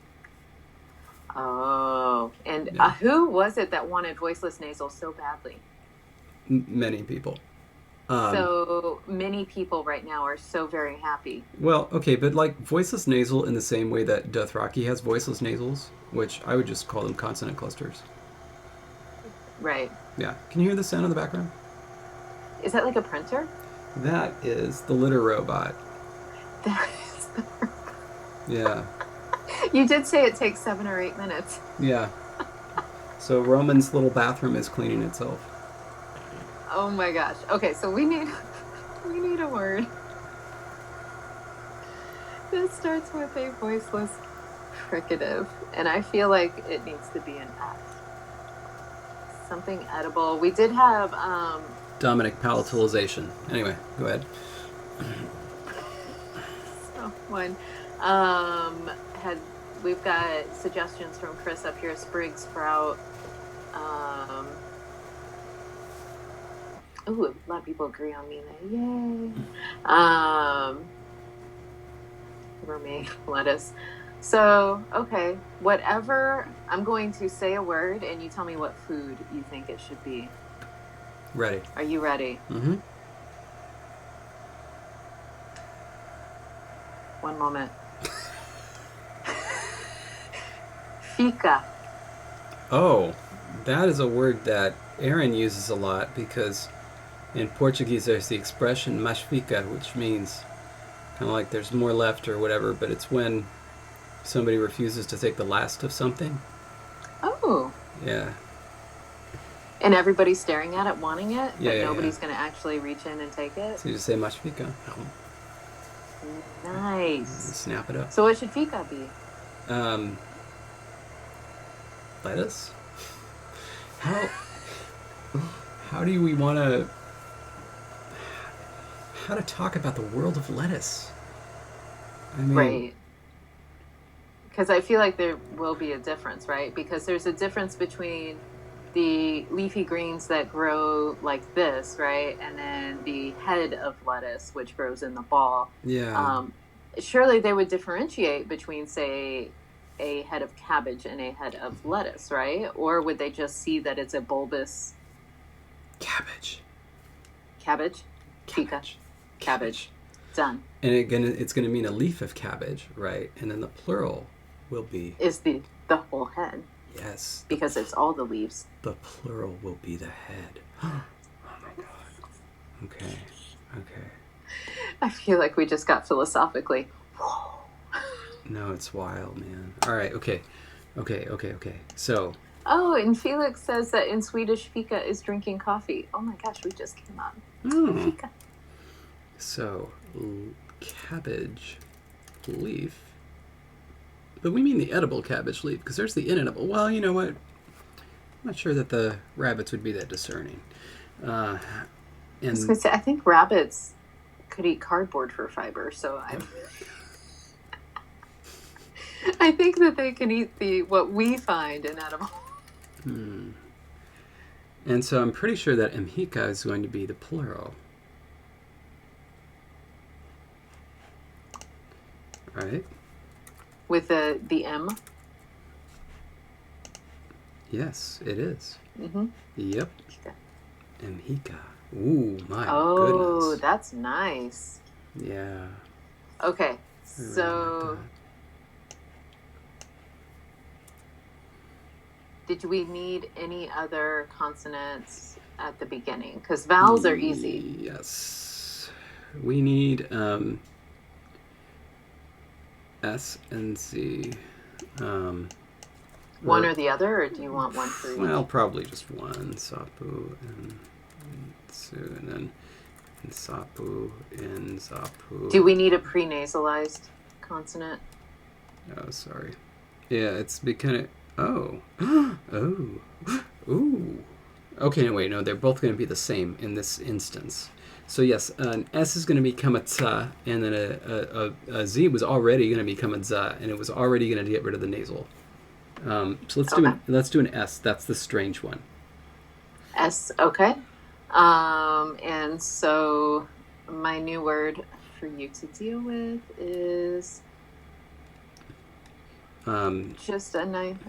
Oh, and who was it that wanted voiceless nasal so badly? Many people. So many people right now are so very happy. Well, okay, but like voiceless nasal in the same way that Dothraki has voiceless nasals, which I would just call them consonant clusters. Right. Yeah. Can you hear the sound in the background? Is that like a printer? That is the litter robot. That is the Yeah. You did say it takes 7 or 8 minutes. Yeah. So Roman's little bathroom is cleaning itself. Oh my gosh. Okay, so we need a word that starts with a voiceless fricative, and I feel like it needs to be an F. Something edible. We did have Dominic, palatalization. Anyway, go ahead. someone had we've got suggestions from Chris up here. Sprig sprout. Ooh, a lot of people agree on me there. Yay. Romaine lettuce. So, okay, whatever, I'm going to say a word and you tell me what food you think it should be. Ready. Are you ready? Mm-hmm. One moment. Fika. Oh, that is a word that Aaron uses a lot because in Portuguese there's the expression mais fica, which means kind of like there's more left or whatever, but it's when somebody refuses to take the last of something. Oh. Yeah. And everybody's staring at it, wanting it, but Yeah, nobody's going to actually reach in and take it. So you just say mais fica. Nice. Snap it up. So what should fika be? Lettuce? How do we want to... How to talk about the world of lettuce? I mean... Right. Because I feel like there will be a difference, right? Because there's a difference between the leafy greens that grow like this, right? And then the head of lettuce, which grows in the ball. Yeah. Surely they would differentiate between, say, a head of cabbage and a head of lettuce, right? Or would they just see that it's a bulbous... Cabbage. Cabbage? Cabbage. Cabbage. Done. And it's going to mean a leaf of cabbage, right? And then the plural will be... Is the whole head. Yes. Because it's all the leaves. The plural will be the head. Oh my god. Okay. I feel like we just got philosophically. Whoa. No, it's wild, man. All right, okay. So... Oh, and Felix says that in Swedish, fika is drinking coffee. Oh my gosh, we just came on. Fika. So, cabbage leaf. But we mean the edible cabbage leaf, because there's the inedible. Well, you know what? I'm not sure that the rabbits would be that discerning. I was going to say, I think rabbits could eat cardboard for fiber, so I think that they can eat what we find inedible. And so I'm pretty sure that mhika is going to be the plural. Right? With the M? Yes, it is. Mm-hmm. Yep. Mhika. Ooh, my goodness. Oh, that's nice. Yeah. Okay, so... Did we need any other consonants at the beginning? Because vowels are easy. Yes. We need S and Z. One or the other, or do you want one for each? Well, probably just one. Sapu and Su, and then Sapu and Zapu. Do we need a prenasalized consonant? Oh, sorry. Yeah, it's kind of... Oh. Oh. Ooh. Okay, no, wait, no, they're both going to be the same in this instance. So yes, an S is going to become a tsa, and then a Z was already going to become a za, and it was already going to get rid of the nasal. So let's do an S. That's the strange one. S, okay. And so my new word for you to deal with is just a name.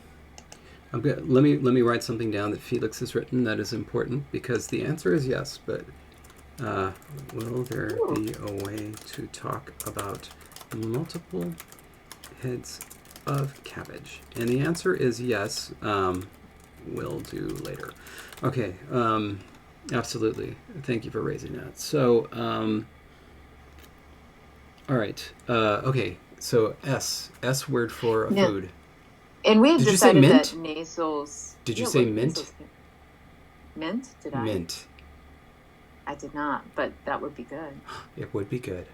Let me write something down that Felix has written that is important, because the answer is yes, but will there be a way to talk about multiple heads of cabbage? And the answer is yes. We'll do later. Okay, absolutely. Thank you for raising that. So, all right. Okay, so S word for a food. And we had Did decided you say mint? That nasals... Did you say mint? Mint? Did I? Mint. I did not, but that would be good. It would be good.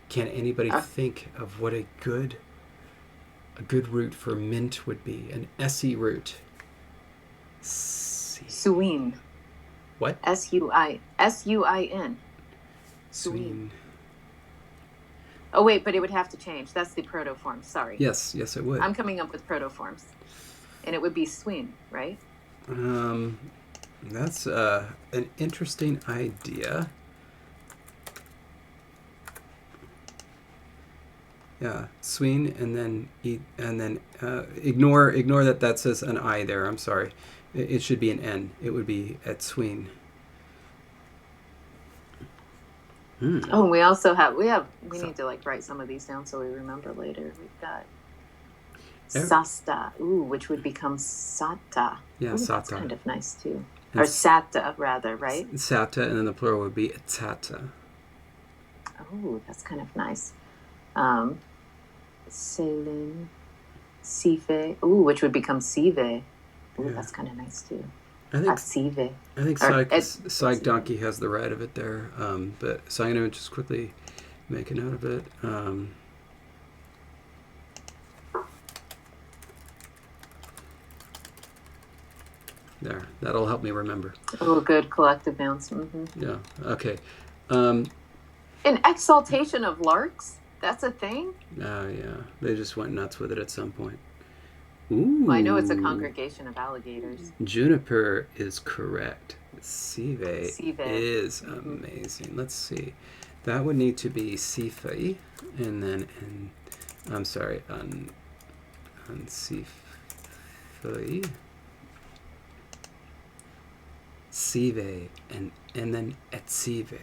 Can anybody think of what a good A good root for mint would be an SE root. Suin. What? S-U-I-N. Suin. Oh, wait, but it would have to change. That's the protoform. Sorry. Yes, it would. I'm coming up with protoforms. And it would be swing, right? That's an interesting idea. Yeah, swing, and then ignore that says an I there. I'm sorry. It should be an N. It would be at swing. Oh, and we also have we need to like write some of these down so we remember later. We've got sasta, which would become sata. Yeah, sata. That's kind of nice too. Or sata, rather, right? Sata, and then the plural would be tata. Oh, that's kind of nice. Selin, sive, which would become sive. That's kind of nice too. I think Psych Donkey has the right of it there, so I'm going to just quickly make a note of it. There, that'll help me remember. Oh, good collective nouns. Mm-hmm. Yeah. Okay. An exaltation of larks. That's a thing. Oh yeah, they just went nuts with it at some point. Ooh. Well, I know it's a congregation of alligators. Juniper is correct. Sive is amazing. Let's see. That would need to be Sife, and then I'm sorry, Sife. Sive and then Etsive.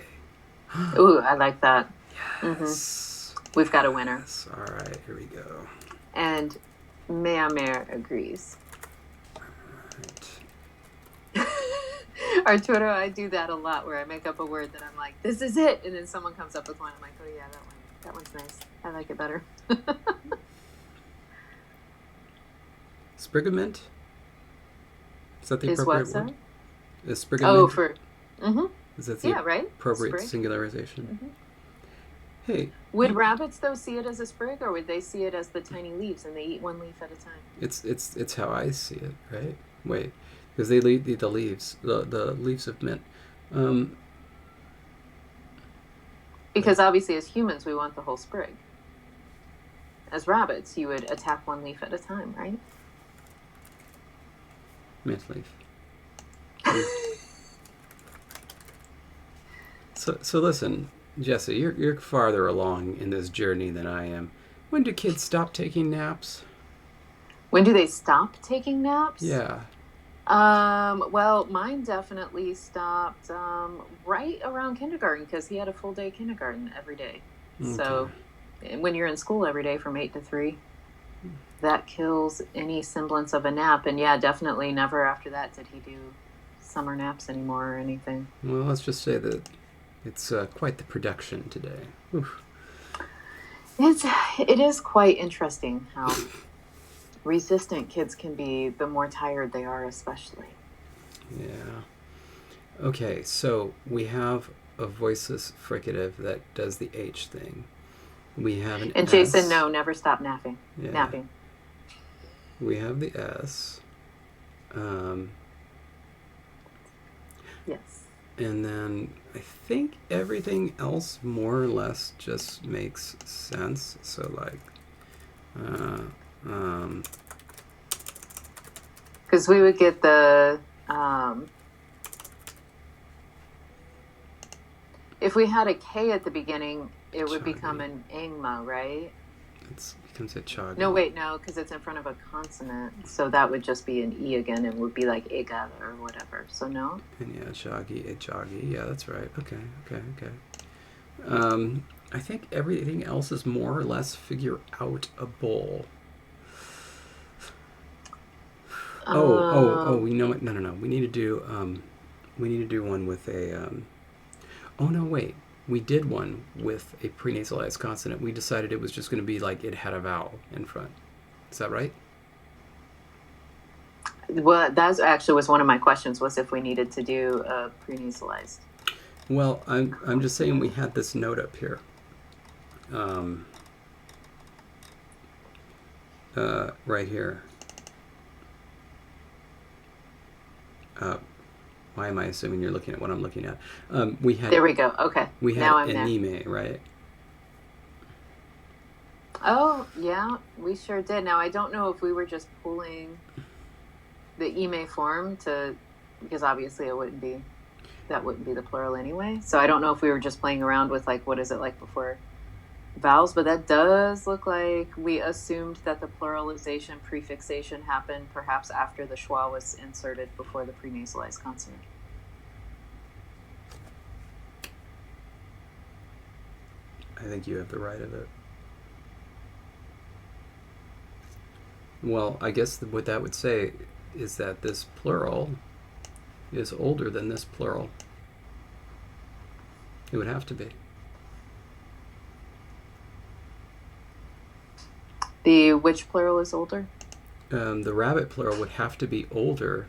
Ooh, I like that. Yes. Mm-hmm. We've got a winner. Yes. All right, here we go. And Meamer agrees. Right. Arturo, I do that a lot where I make up a word that I'm like, this is it. And then someone comes up with one. I'm like, oh yeah, that one. That one's nice. I like it better. Sprig of mint? Is that the appropriate word? Is sprig of mint? For... Mm-hmm. Is that the right? appropriate sprig. singularization? Mm-hmm. Hey. Would rabbits, though, see it as a sprig, or would they see it as the tiny leaves and they eat one leaf at a time? It's how I see it, right? Wait, because they eat the leaves, the leaves of mint. Because obviously, as humans, we want the whole sprig. As rabbits, you would attack one leaf at a time, right? Mint leaf. So listen, Jesse, you're farther along in this journey than I am. When do kids stop taking naps? When do they stop taking naps? Yeah. Well, mine definitely stopped right around kindergarten because he had a full day kindergarten every day. Okay. So when you're in school every day from 8 to 3, that kills any semblance of a nap. And yeah, definitely never after that did he do summer naps anymore or anything. Well, let's just say that it's quite the production today. Oof. It is quite interesting how resistant kids can be the more tired they are, especially. Yeah. Okay, so we have a voiceless fricative that does the H thing. We have an and S. Jason, no, never stop napping. Yeah. Napping. We have the S. Yes. And then I think everything else more or less just makes sense. So like, because we would get the if we had a K at the beginning, it would become an ingma, right? It becomes a chagi. No, wait, no, because it's in front of a consonant, so that would just be an E again. It would be like ega or whatever. So no. And yeah, chagi. Yeah, that's right. Okay. I think everything else is more or less figure out a bowl. We know it. No. We need to do one with a. Oh no, wait. We did one with a prenasalized consonant. We decided it was just going to be like it had a vowel in front. Is that right? Well, that actually was one of my questions, was if we needed to do a prenasalized. Well, I'm just saying we had this note up here. right here. Why am I assuming you're looking at what I'm looking at? We had. There we go. Okay. We had now I'm anime, right? Oh, yeah, we sure did. Now, I don't know if we were just pulling the email form because obviously that wouldn't be the plural anyway. So I don't know if we were just playing around with like, what is it like before vowels, but that does look like we assumed that the pluralization prefixation happened perhaps after the schwa was inserted before the prenasalized consonant. I think you have the right of it. Well, I guess what that would say is that this plural is older than this plural. It would have to be. Which plural is older? The rabbit plural would have to be older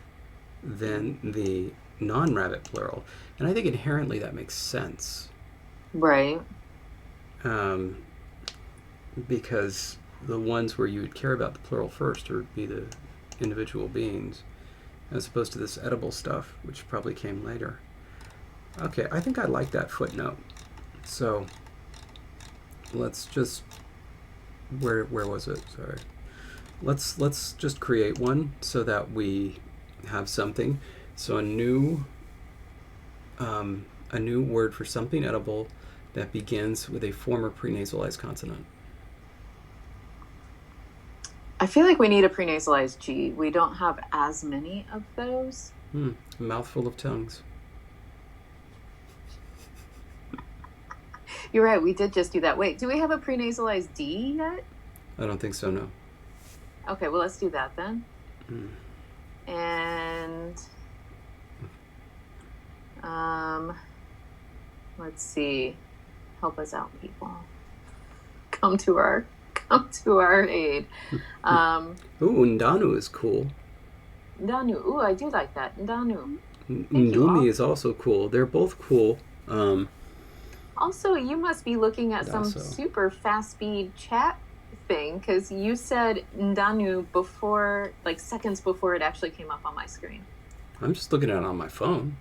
than the non-rabbit plural. And I think inherently that makes sense. Right. Because the ones where you would care about the plural first would be the individual beings, as opposed to this edible stuff, which probably came later. Okay, I think I like that footnote. So let's just, where was it? Sorry. Let's just create one so that we have something. So a new word for something edible that begins with a former prenasalized consonant. I feel like we need a prenasalized G. We don't have as many of those. A mouthful of tongues. You're right, we did just do that. Wait, do we have a prenasalized D yet? I don't think so, no. Okay, well, let's do that then. And let's see. Help us out, people. Come to our aid. Ooh, Ndanu is cool. Ndanu. Ooh, I do like that. Ndanu. Ndumi is also cool. They're both cool. Also, you must be looking at some super fast speed chat thing, because you said Ndanu before, like seconds before it actually came up on my screen. I'm just looking at it on my phone.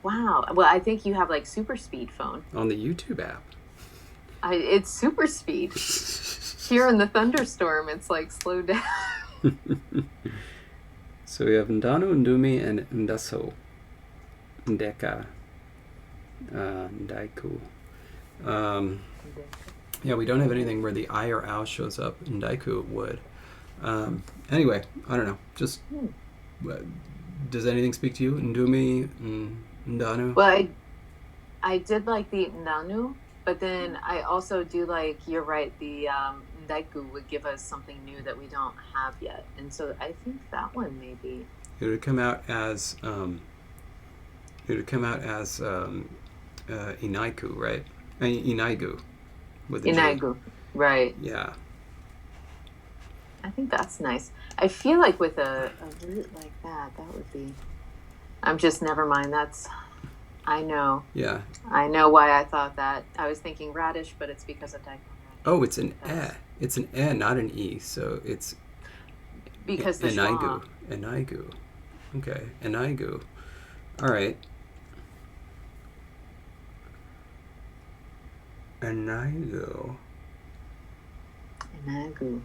Wow. Well, I think you have like super speed phone. On the YouTube app. It's super speed. Here in the thunderstorm, it's like slowed down. So we have Ndanu, Ndumi, and Ndaso. Ndeka. Ndaiku. Yeah, we don't have anything where the I or ow shows up. Ndaiku would. Anyway, I don't know. Just, does anything speak to you? Ndumi, Ndanu? Well, I did like the Ndanu, but then I also do like, you're right, the Ndaiku would give us something new that we don't have yet. And so I think that one maybe. It would come out as Inaiku, right? Inaigu. With Inaigu, right. Yeah. I think that's nice. I feel like with a root like that would be... I'm just, never mind. I know. Yeah. I know why I thought that. I was thinking radish, but it's because of daikon. Oh, it's an e. It's an e, not an e. So it's... Because the Inaigu. Inaigu. Okay. Inaigu. All right. Inaigu. Inaigu.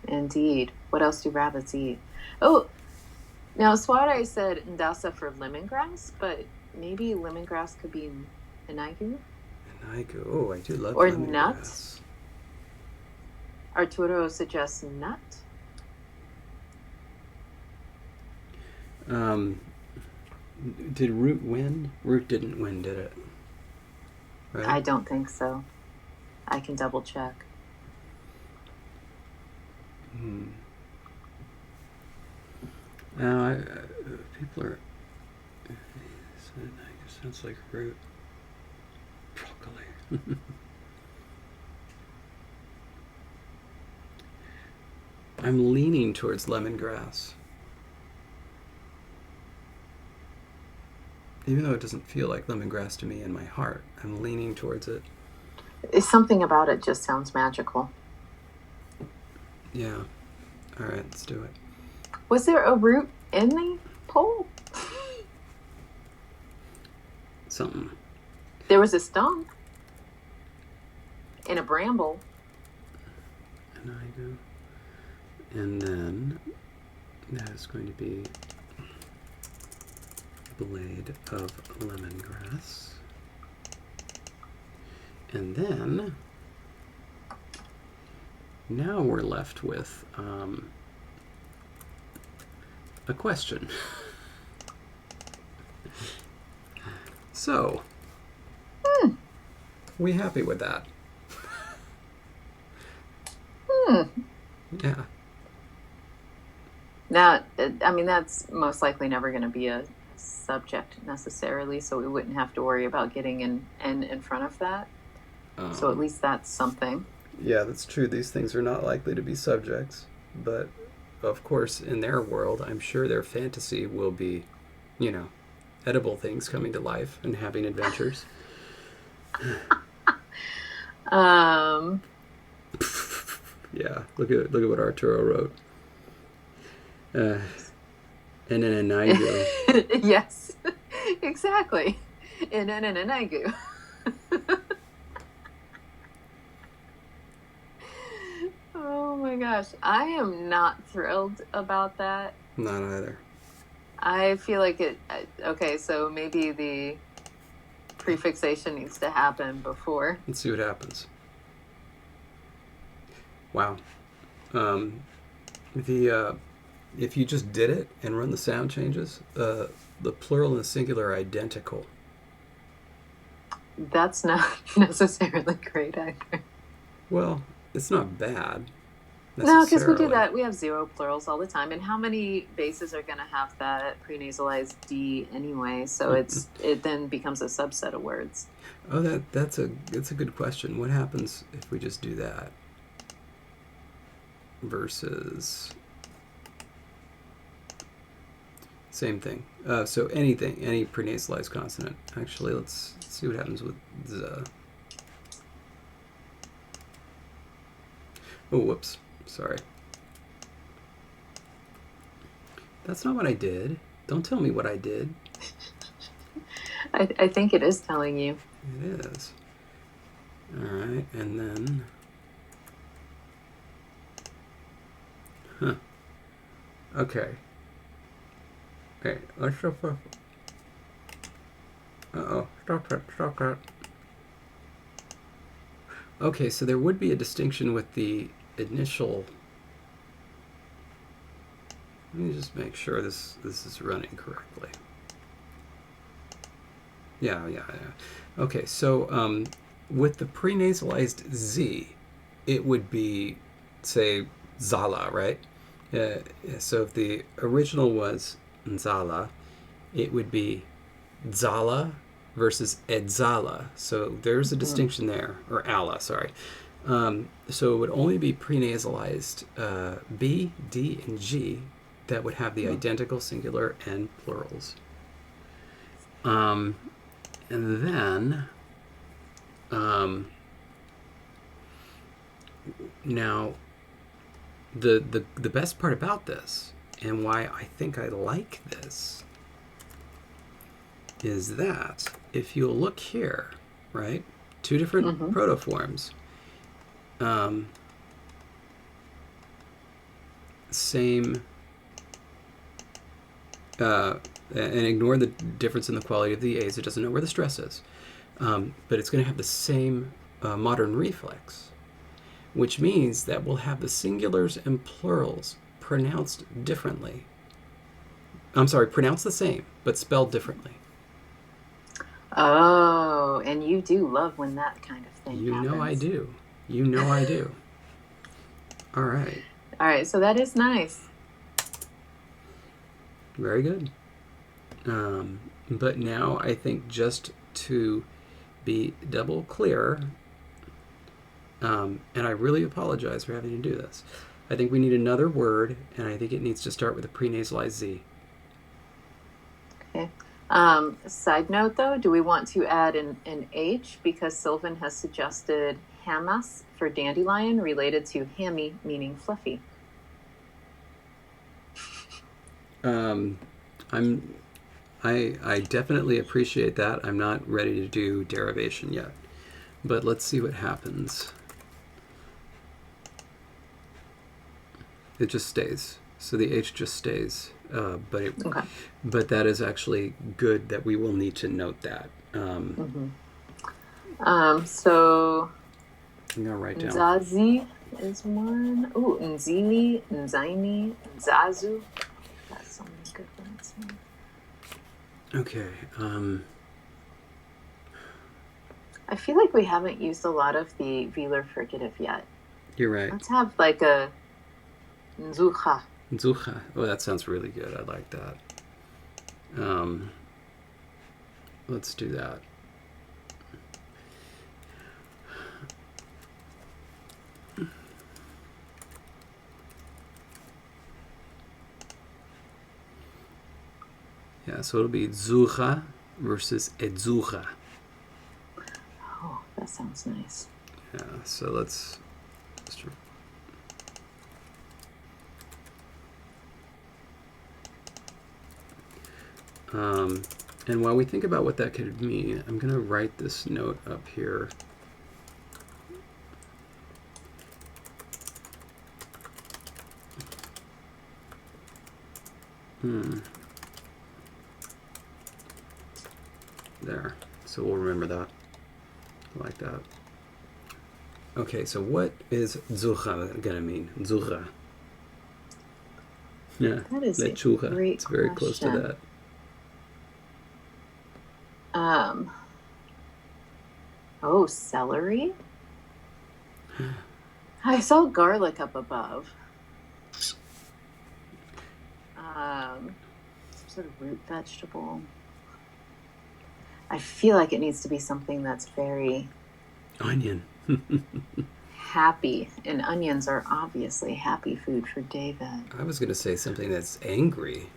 Indeed. What else do rabbits eat? Oh, now Swadai said ndasa for lemongrass, but maybe lemongrass could be inaigu? Inaigu. Oh, I do love or lemongrass. Nut. Arturo suggests nut. Did root win? Root didn't win, did it? Right? I don't think so. I can double check. Now, people are... sounds like root. Broccoli. I'm leaning towards lemongrass. Even though it doesn't feel like lemongrass to me in my heart, I'm leaning towards it. Something about it just sounds magical. Yeah. All right, let's do it. Was there a root in the pole? Something. There was a stump and a bramble. And I go. And then that is going to be blade of lemongrass. And then now we're left with a question. So, we happy with that? Yeah. Now, I mean, that's most likely never going to be a subject necessarily, so we wouldn't have to worry about getting an N in front of that. So at least that's something. Yeah, that's true. These things are not likely to be subjects, but of course, in their world, I'm sure their fantasy will be, you know, edible things coming to life and having adventures. Yeah, look at what Arturo wrote. And then a Naigu. Yes, exactly. And then a Naigu. Oh my gosh, I am not thrilled about that. Not either. I feel like it. Okay, so maybe the prefixation needs to happen before. Let's see what happens. Wow. If you just did it and run the sound changes, the plural and the singular are identical. That's not necessarily great either. Well, it's not bad. No, because we do that. We have 0 plurals all the time. And how many bases are going to have that prenasalized D anyway? So it then becomes a subset of words. Oh, that's a good question. What happens if we just do that versus same thing? So any prenasalized consonant. Actually, let's see what happens with the. Oh, whoops. Sorry. That's not what I did. Don't tell me what I did. I think it is telling you. It is. All right, and then. Huh. Okay. Okay, let's go for. Stop that. Okay, so there would be a distinction with the initial. Let me just make sure this is running correctly. Yeah. Okay, so with the prenasalized Z, it would be, say, Zala, right? So if the original was Nzala, it would be Zala versus Edzala. So there's a distinction there, or Allah, sorry. So it would only be prenasalized B, D, and G that would have the identical singular and plurals. And then now the best part about this, and why I think I like this, is that if you'll look here, right, 2 different protoforms, same, and ignore the difference in the quality of the A's. It doesn't know where the stress is, but it's going to have the same modern reflex, which means that we'll have the singulars and plurals pronounced differently. I'm sorry, pronounced the same, but spelled differently. Oh, and you do love when that kind of thing happens. You know I do. You know I do. All right. All right, so that is nice. Very good. But now I think just to be double clear, and I really apologize for having to do this, I think we need another word, and I think it needs to start with a prenasalized Z. Okay. Side note, though, do we want to add an H? Because Sylvan has suggested hamas for dandelion, related to hammy, meaning fluffy. Um, I'm I definitely appreciate that. I'm not ready to do derivation yet, but let's see what happens. It just stays. So the H just stays. Okay. But that is actually good that we will need to note that. So I'm gonna write down. Nzazi is one. Ooh, Nzili, Nzaini, Nzazu. Got so many good ones here. Okay. I feel like we haven't used a lot of the velar fricative yet. You're right. Let's have like a Nzucha. Nzucha. Oh, that sounds really good. I like that. Let's do that. Yeah, so it'll be Zucha versus Edzucha. Oh, that sounds nice. Yeah, so let's and while we think about what that could mean, I'm going to write this note up here. There. So we'll remember that. Like that. Okay, so what is Zucha going to mean? Zucha. Yeah, that is lechuga. A great It's very question. close to that. Oh, celery? I saw garlic up above. Some sort of root vegetable. I feel like it needs to be something that's very Onion. happy, and onions are obviously happy food for David. I was going to say something that's angry.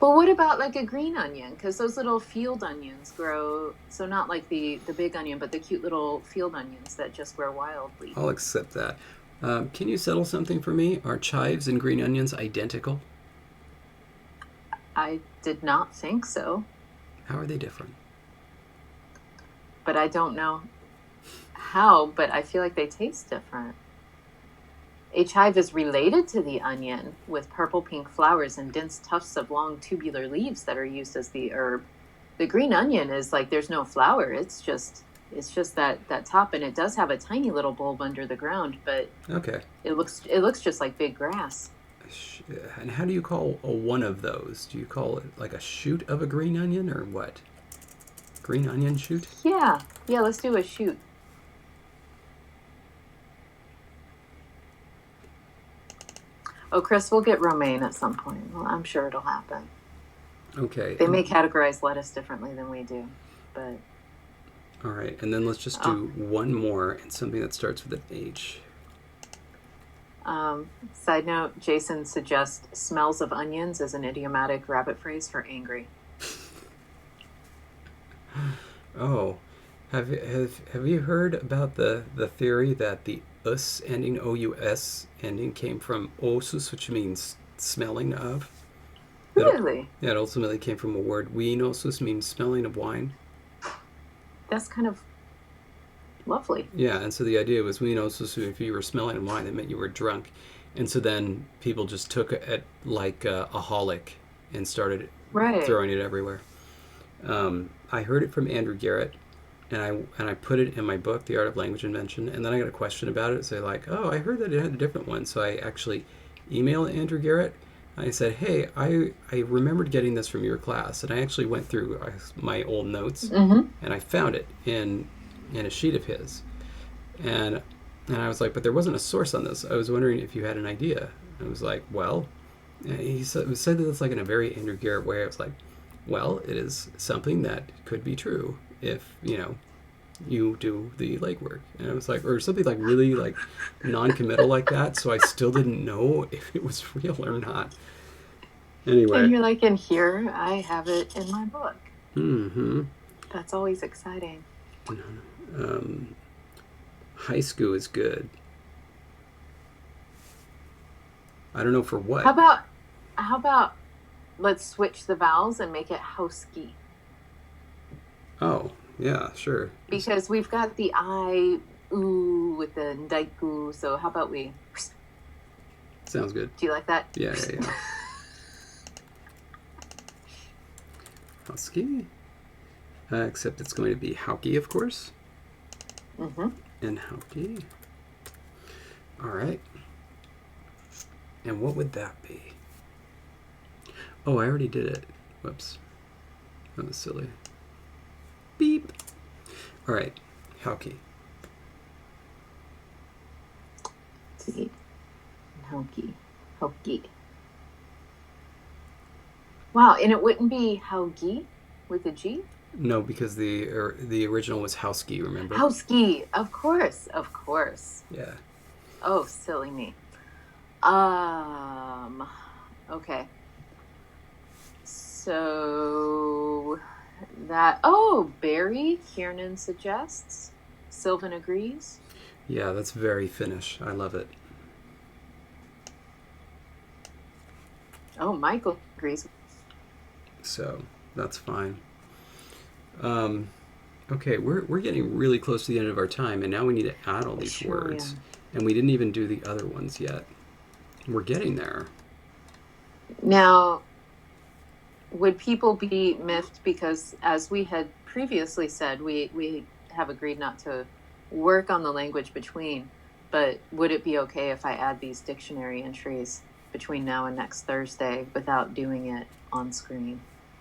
But what about like a green onion? Because those little field onions grow, so not like the big onion, but the cute little field onions that just grow wildly. I'll accept that. Can you settle something for me? Are chives and green onions identical? I did not think so. How are they different? But I don't know how, but I feel like they taste different. A chive is related to the onion with purple-pink flowers and dense tufts of long tubular leaves that are used as the herb. The green onion is like there's no flower. It's just that top, and it does have a tiny little bulb under the ground, but okay, it looks just like big grass. And how do you call a one of those? Do you call it like a shoot of a green onion or what? Green onion shoot? Yeah, let's do a shoot. Oh, Chris, we'll get romaine at some point. Well, I'm sure it'll happen. Okay. They may categorize lettuce differently than we do, but... All right, and then let's just do one more and something that starts with an H. Side note, Jason suggests smells of onions as an idiomatic rabbit phrase for angry. Oh, have you heard about the theory that the us ending, O-U-S ending, came from osus, which means smelling of? Really? That ultimately came from a word winosus, means smelling of wine. That's kind of lovely. Yeah, and so the idea was winosus, if you were smelling of wine, that meant you were drunk. And so then people just took it like a holic and started throwing it everywhere. I heard it from Andrew Garrett, and I put it in my book, The Art of Language Invention, and then I got a question about it. So like, oh, I heard that it had a different one. So I actually emailed Andrew Garrett. I said, hey, I remembered getting this from your class, and I actually went through my old notes, and I found it in a sheet of his. And I was like, but there wasn't a source on this. I was wondering if you had an idea. I was like, well, and he said that it's like in a very Andrew Garrett way. I was like, well, it is something that could be true if, you do the legwork. And I was like, or something like really like non-committal like that. So I still didn't know if it was real or not. Anyway. And you're like, and here I have it in my book. Mm-hmm. That's always exciting. High school is good. I don't know for what. How about let's switch the vowels and make it houski. Oh, yeah, sure. Because we've got the I, ooh, with the ndaiku. So how about we... Sounds good. Do you like that? Yeah. Husky. Except it's going to be hauki, of course. Mm-hmm. And hauki. All right. And what would that be? Oh, I already did it. Whoops. That was silly. Beep. All right. Hauki. Hauki. Wow, and it wouldn't be haugi with a G? No, because the original was houski, remember? Houski, of course. Yeah. Oh, silly me. Okay. So that, Barry, Kiernan suggests. Sylvan agrees. Yeah, that's very Finnish. I love it. Oh, Michael agrees. So that's fine. Okay, we're getting really close to the end of our time, and now we need to add all these words. And we didn't even do the other ones yet. We're getting there. Now, would people be miffed because, as we had previously said, we have agreed not to work on the language between, but would it be okay if I add these dictionary entries between now and next Thursday without doing it on screen?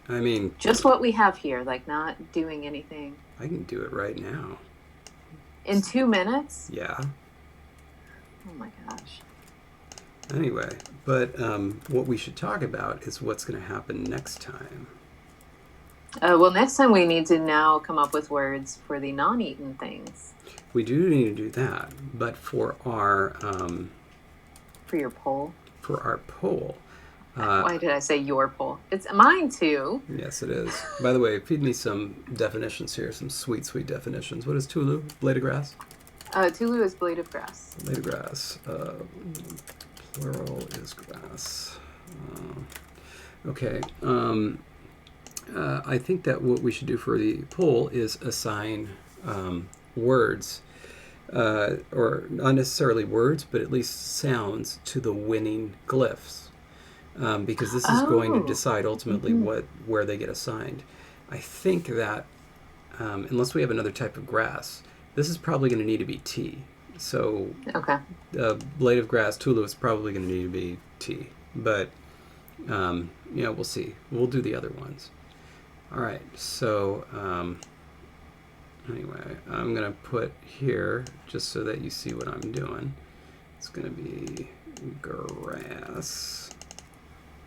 I mean... Just what we have here, like not doing anything. I can do it right now. In 2 minutes? Yeah. Oh my gosh. Anyway, but what we should talk about is what's going to happen next time. Well, next time we need to now come up with words for the non-eaten things. We do need to do that, but for our... for your poll? For our poll... why did I say your poll? It's mine too. Yes, it is. By the way, feed me some definitions here, some sweet, sweet definitions. What is Tulu? Blade of grass? Tulu is blade of grass. Blade of grass. Plural is grass. Okay. I think that what we should do for the poll is assign words, or not necessarily words, but at least sounds to the winning glyphs. Because this is going to decide ultimately where they get assigned. I think that unless we have another type of grass, this is probably going to need to be T. So blade of grass, Tulu is probably going to need to be T. But we'll see. We'll do the other ones. All right. So anyway, I'm going to put here just so that you see what I'm doing. It's going to be grass.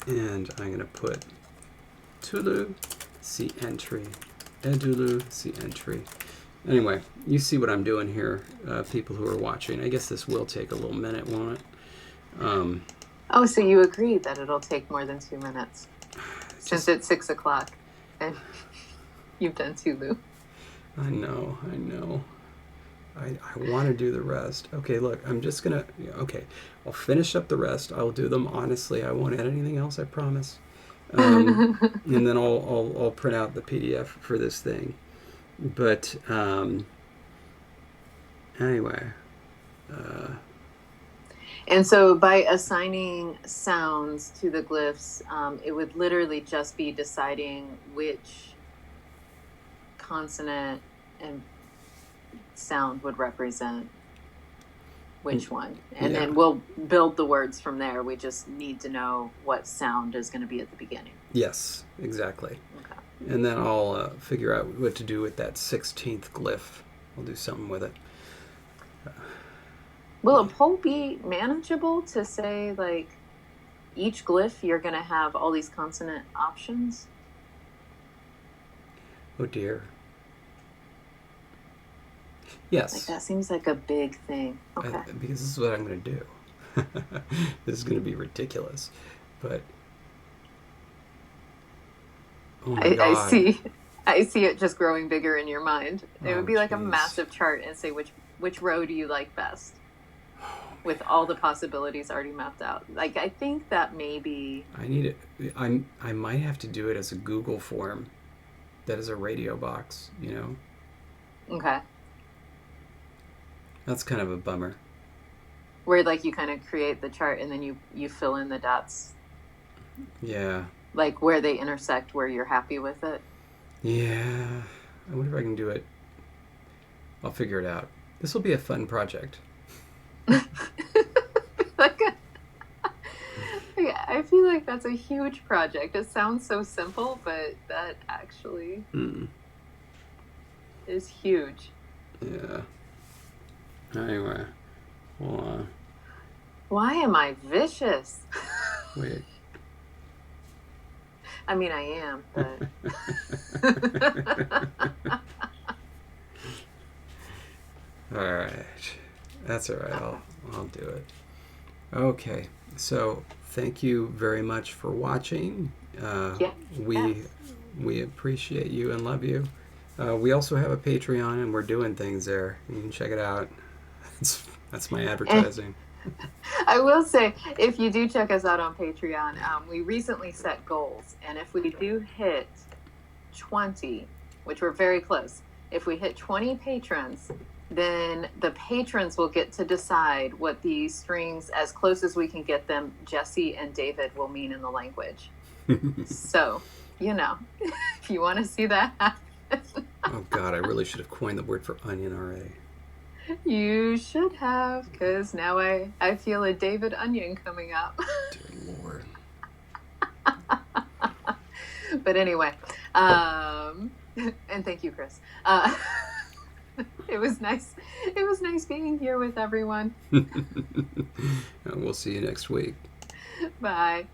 And I'm going to put Tulu, see entry, Edulu, see entry. Anyway, you see what I'm doing here, people who are watching. I guess this will take a little minute, won't it? So you agree that it'll take more than 2 minutes? Since it's 6 o'clock and you've done Tulu. I know. I want to do the rest. Okay, look, I'm just going to... Okay, I'll finish up the rest. I'll do them honestly. I won't add anything else, I promise. And then I'll print out the PDF for this thing. But anyway... And so by assigning sounds to the glyphs, it would literally just be deciding which consonant and sound would represent which one. And then we'll build the words from there. We just need to know what sound is going to be at the beginning. Yes, exactly. Okay. And then I'll figure out what to do with that 16th glyph. I'll do something with it. Will a poll be manageable to say, like, each glyph you're going to have all these consonant options? Oh, dear. Yes. Like, that seems like a big thing. Okay. Because this is what I'm going to do. This is going to be ridiculous. But, oh my God. I see it just growing bigger in your mind. It would be like a massive chart and say, which row do you like best? Oh with all the possibilities already mapped out. Like, I think that maybe. I need it. I might have to do it as a Google form. That is a radio box, you know. Okay. That's kind of a bummer. Where like you kind of create the chart and then you fill in the dots. Yeah. Like where they intersect, where you're happy with it. Yeah. I wonder if I can do it. I'll figure it out. This will be a fun project. Like I feel like that's a huge project. It sounds so simple, but that actually is huge. Yeah. Anyway, well, why am I vicious? wait. I mean, I am, but. All right. That's all right. I'll do it. Okay. So thank you very much for watching. We appreciate you and love you. We also have a Patreon, and we're doing things there. You can check it out. That's my advertising. I will say, if you do check us out on Patreon, we recently set goals, and if we do hit 20, which we're very close, if we hit 20 patrons, then the patrons will get to decide what the strings, as close as we can get them, Jesse and David, will mean in the language. So, you know, if you want to see that happen. Oh, God, I really should have coined the word for onion already. You should have, because now I feel a David onion coming up. Dear Lord. But anyway, and thank you, Chris. It was nice. It was nice being here with everyone. We'll see you next week. Bye.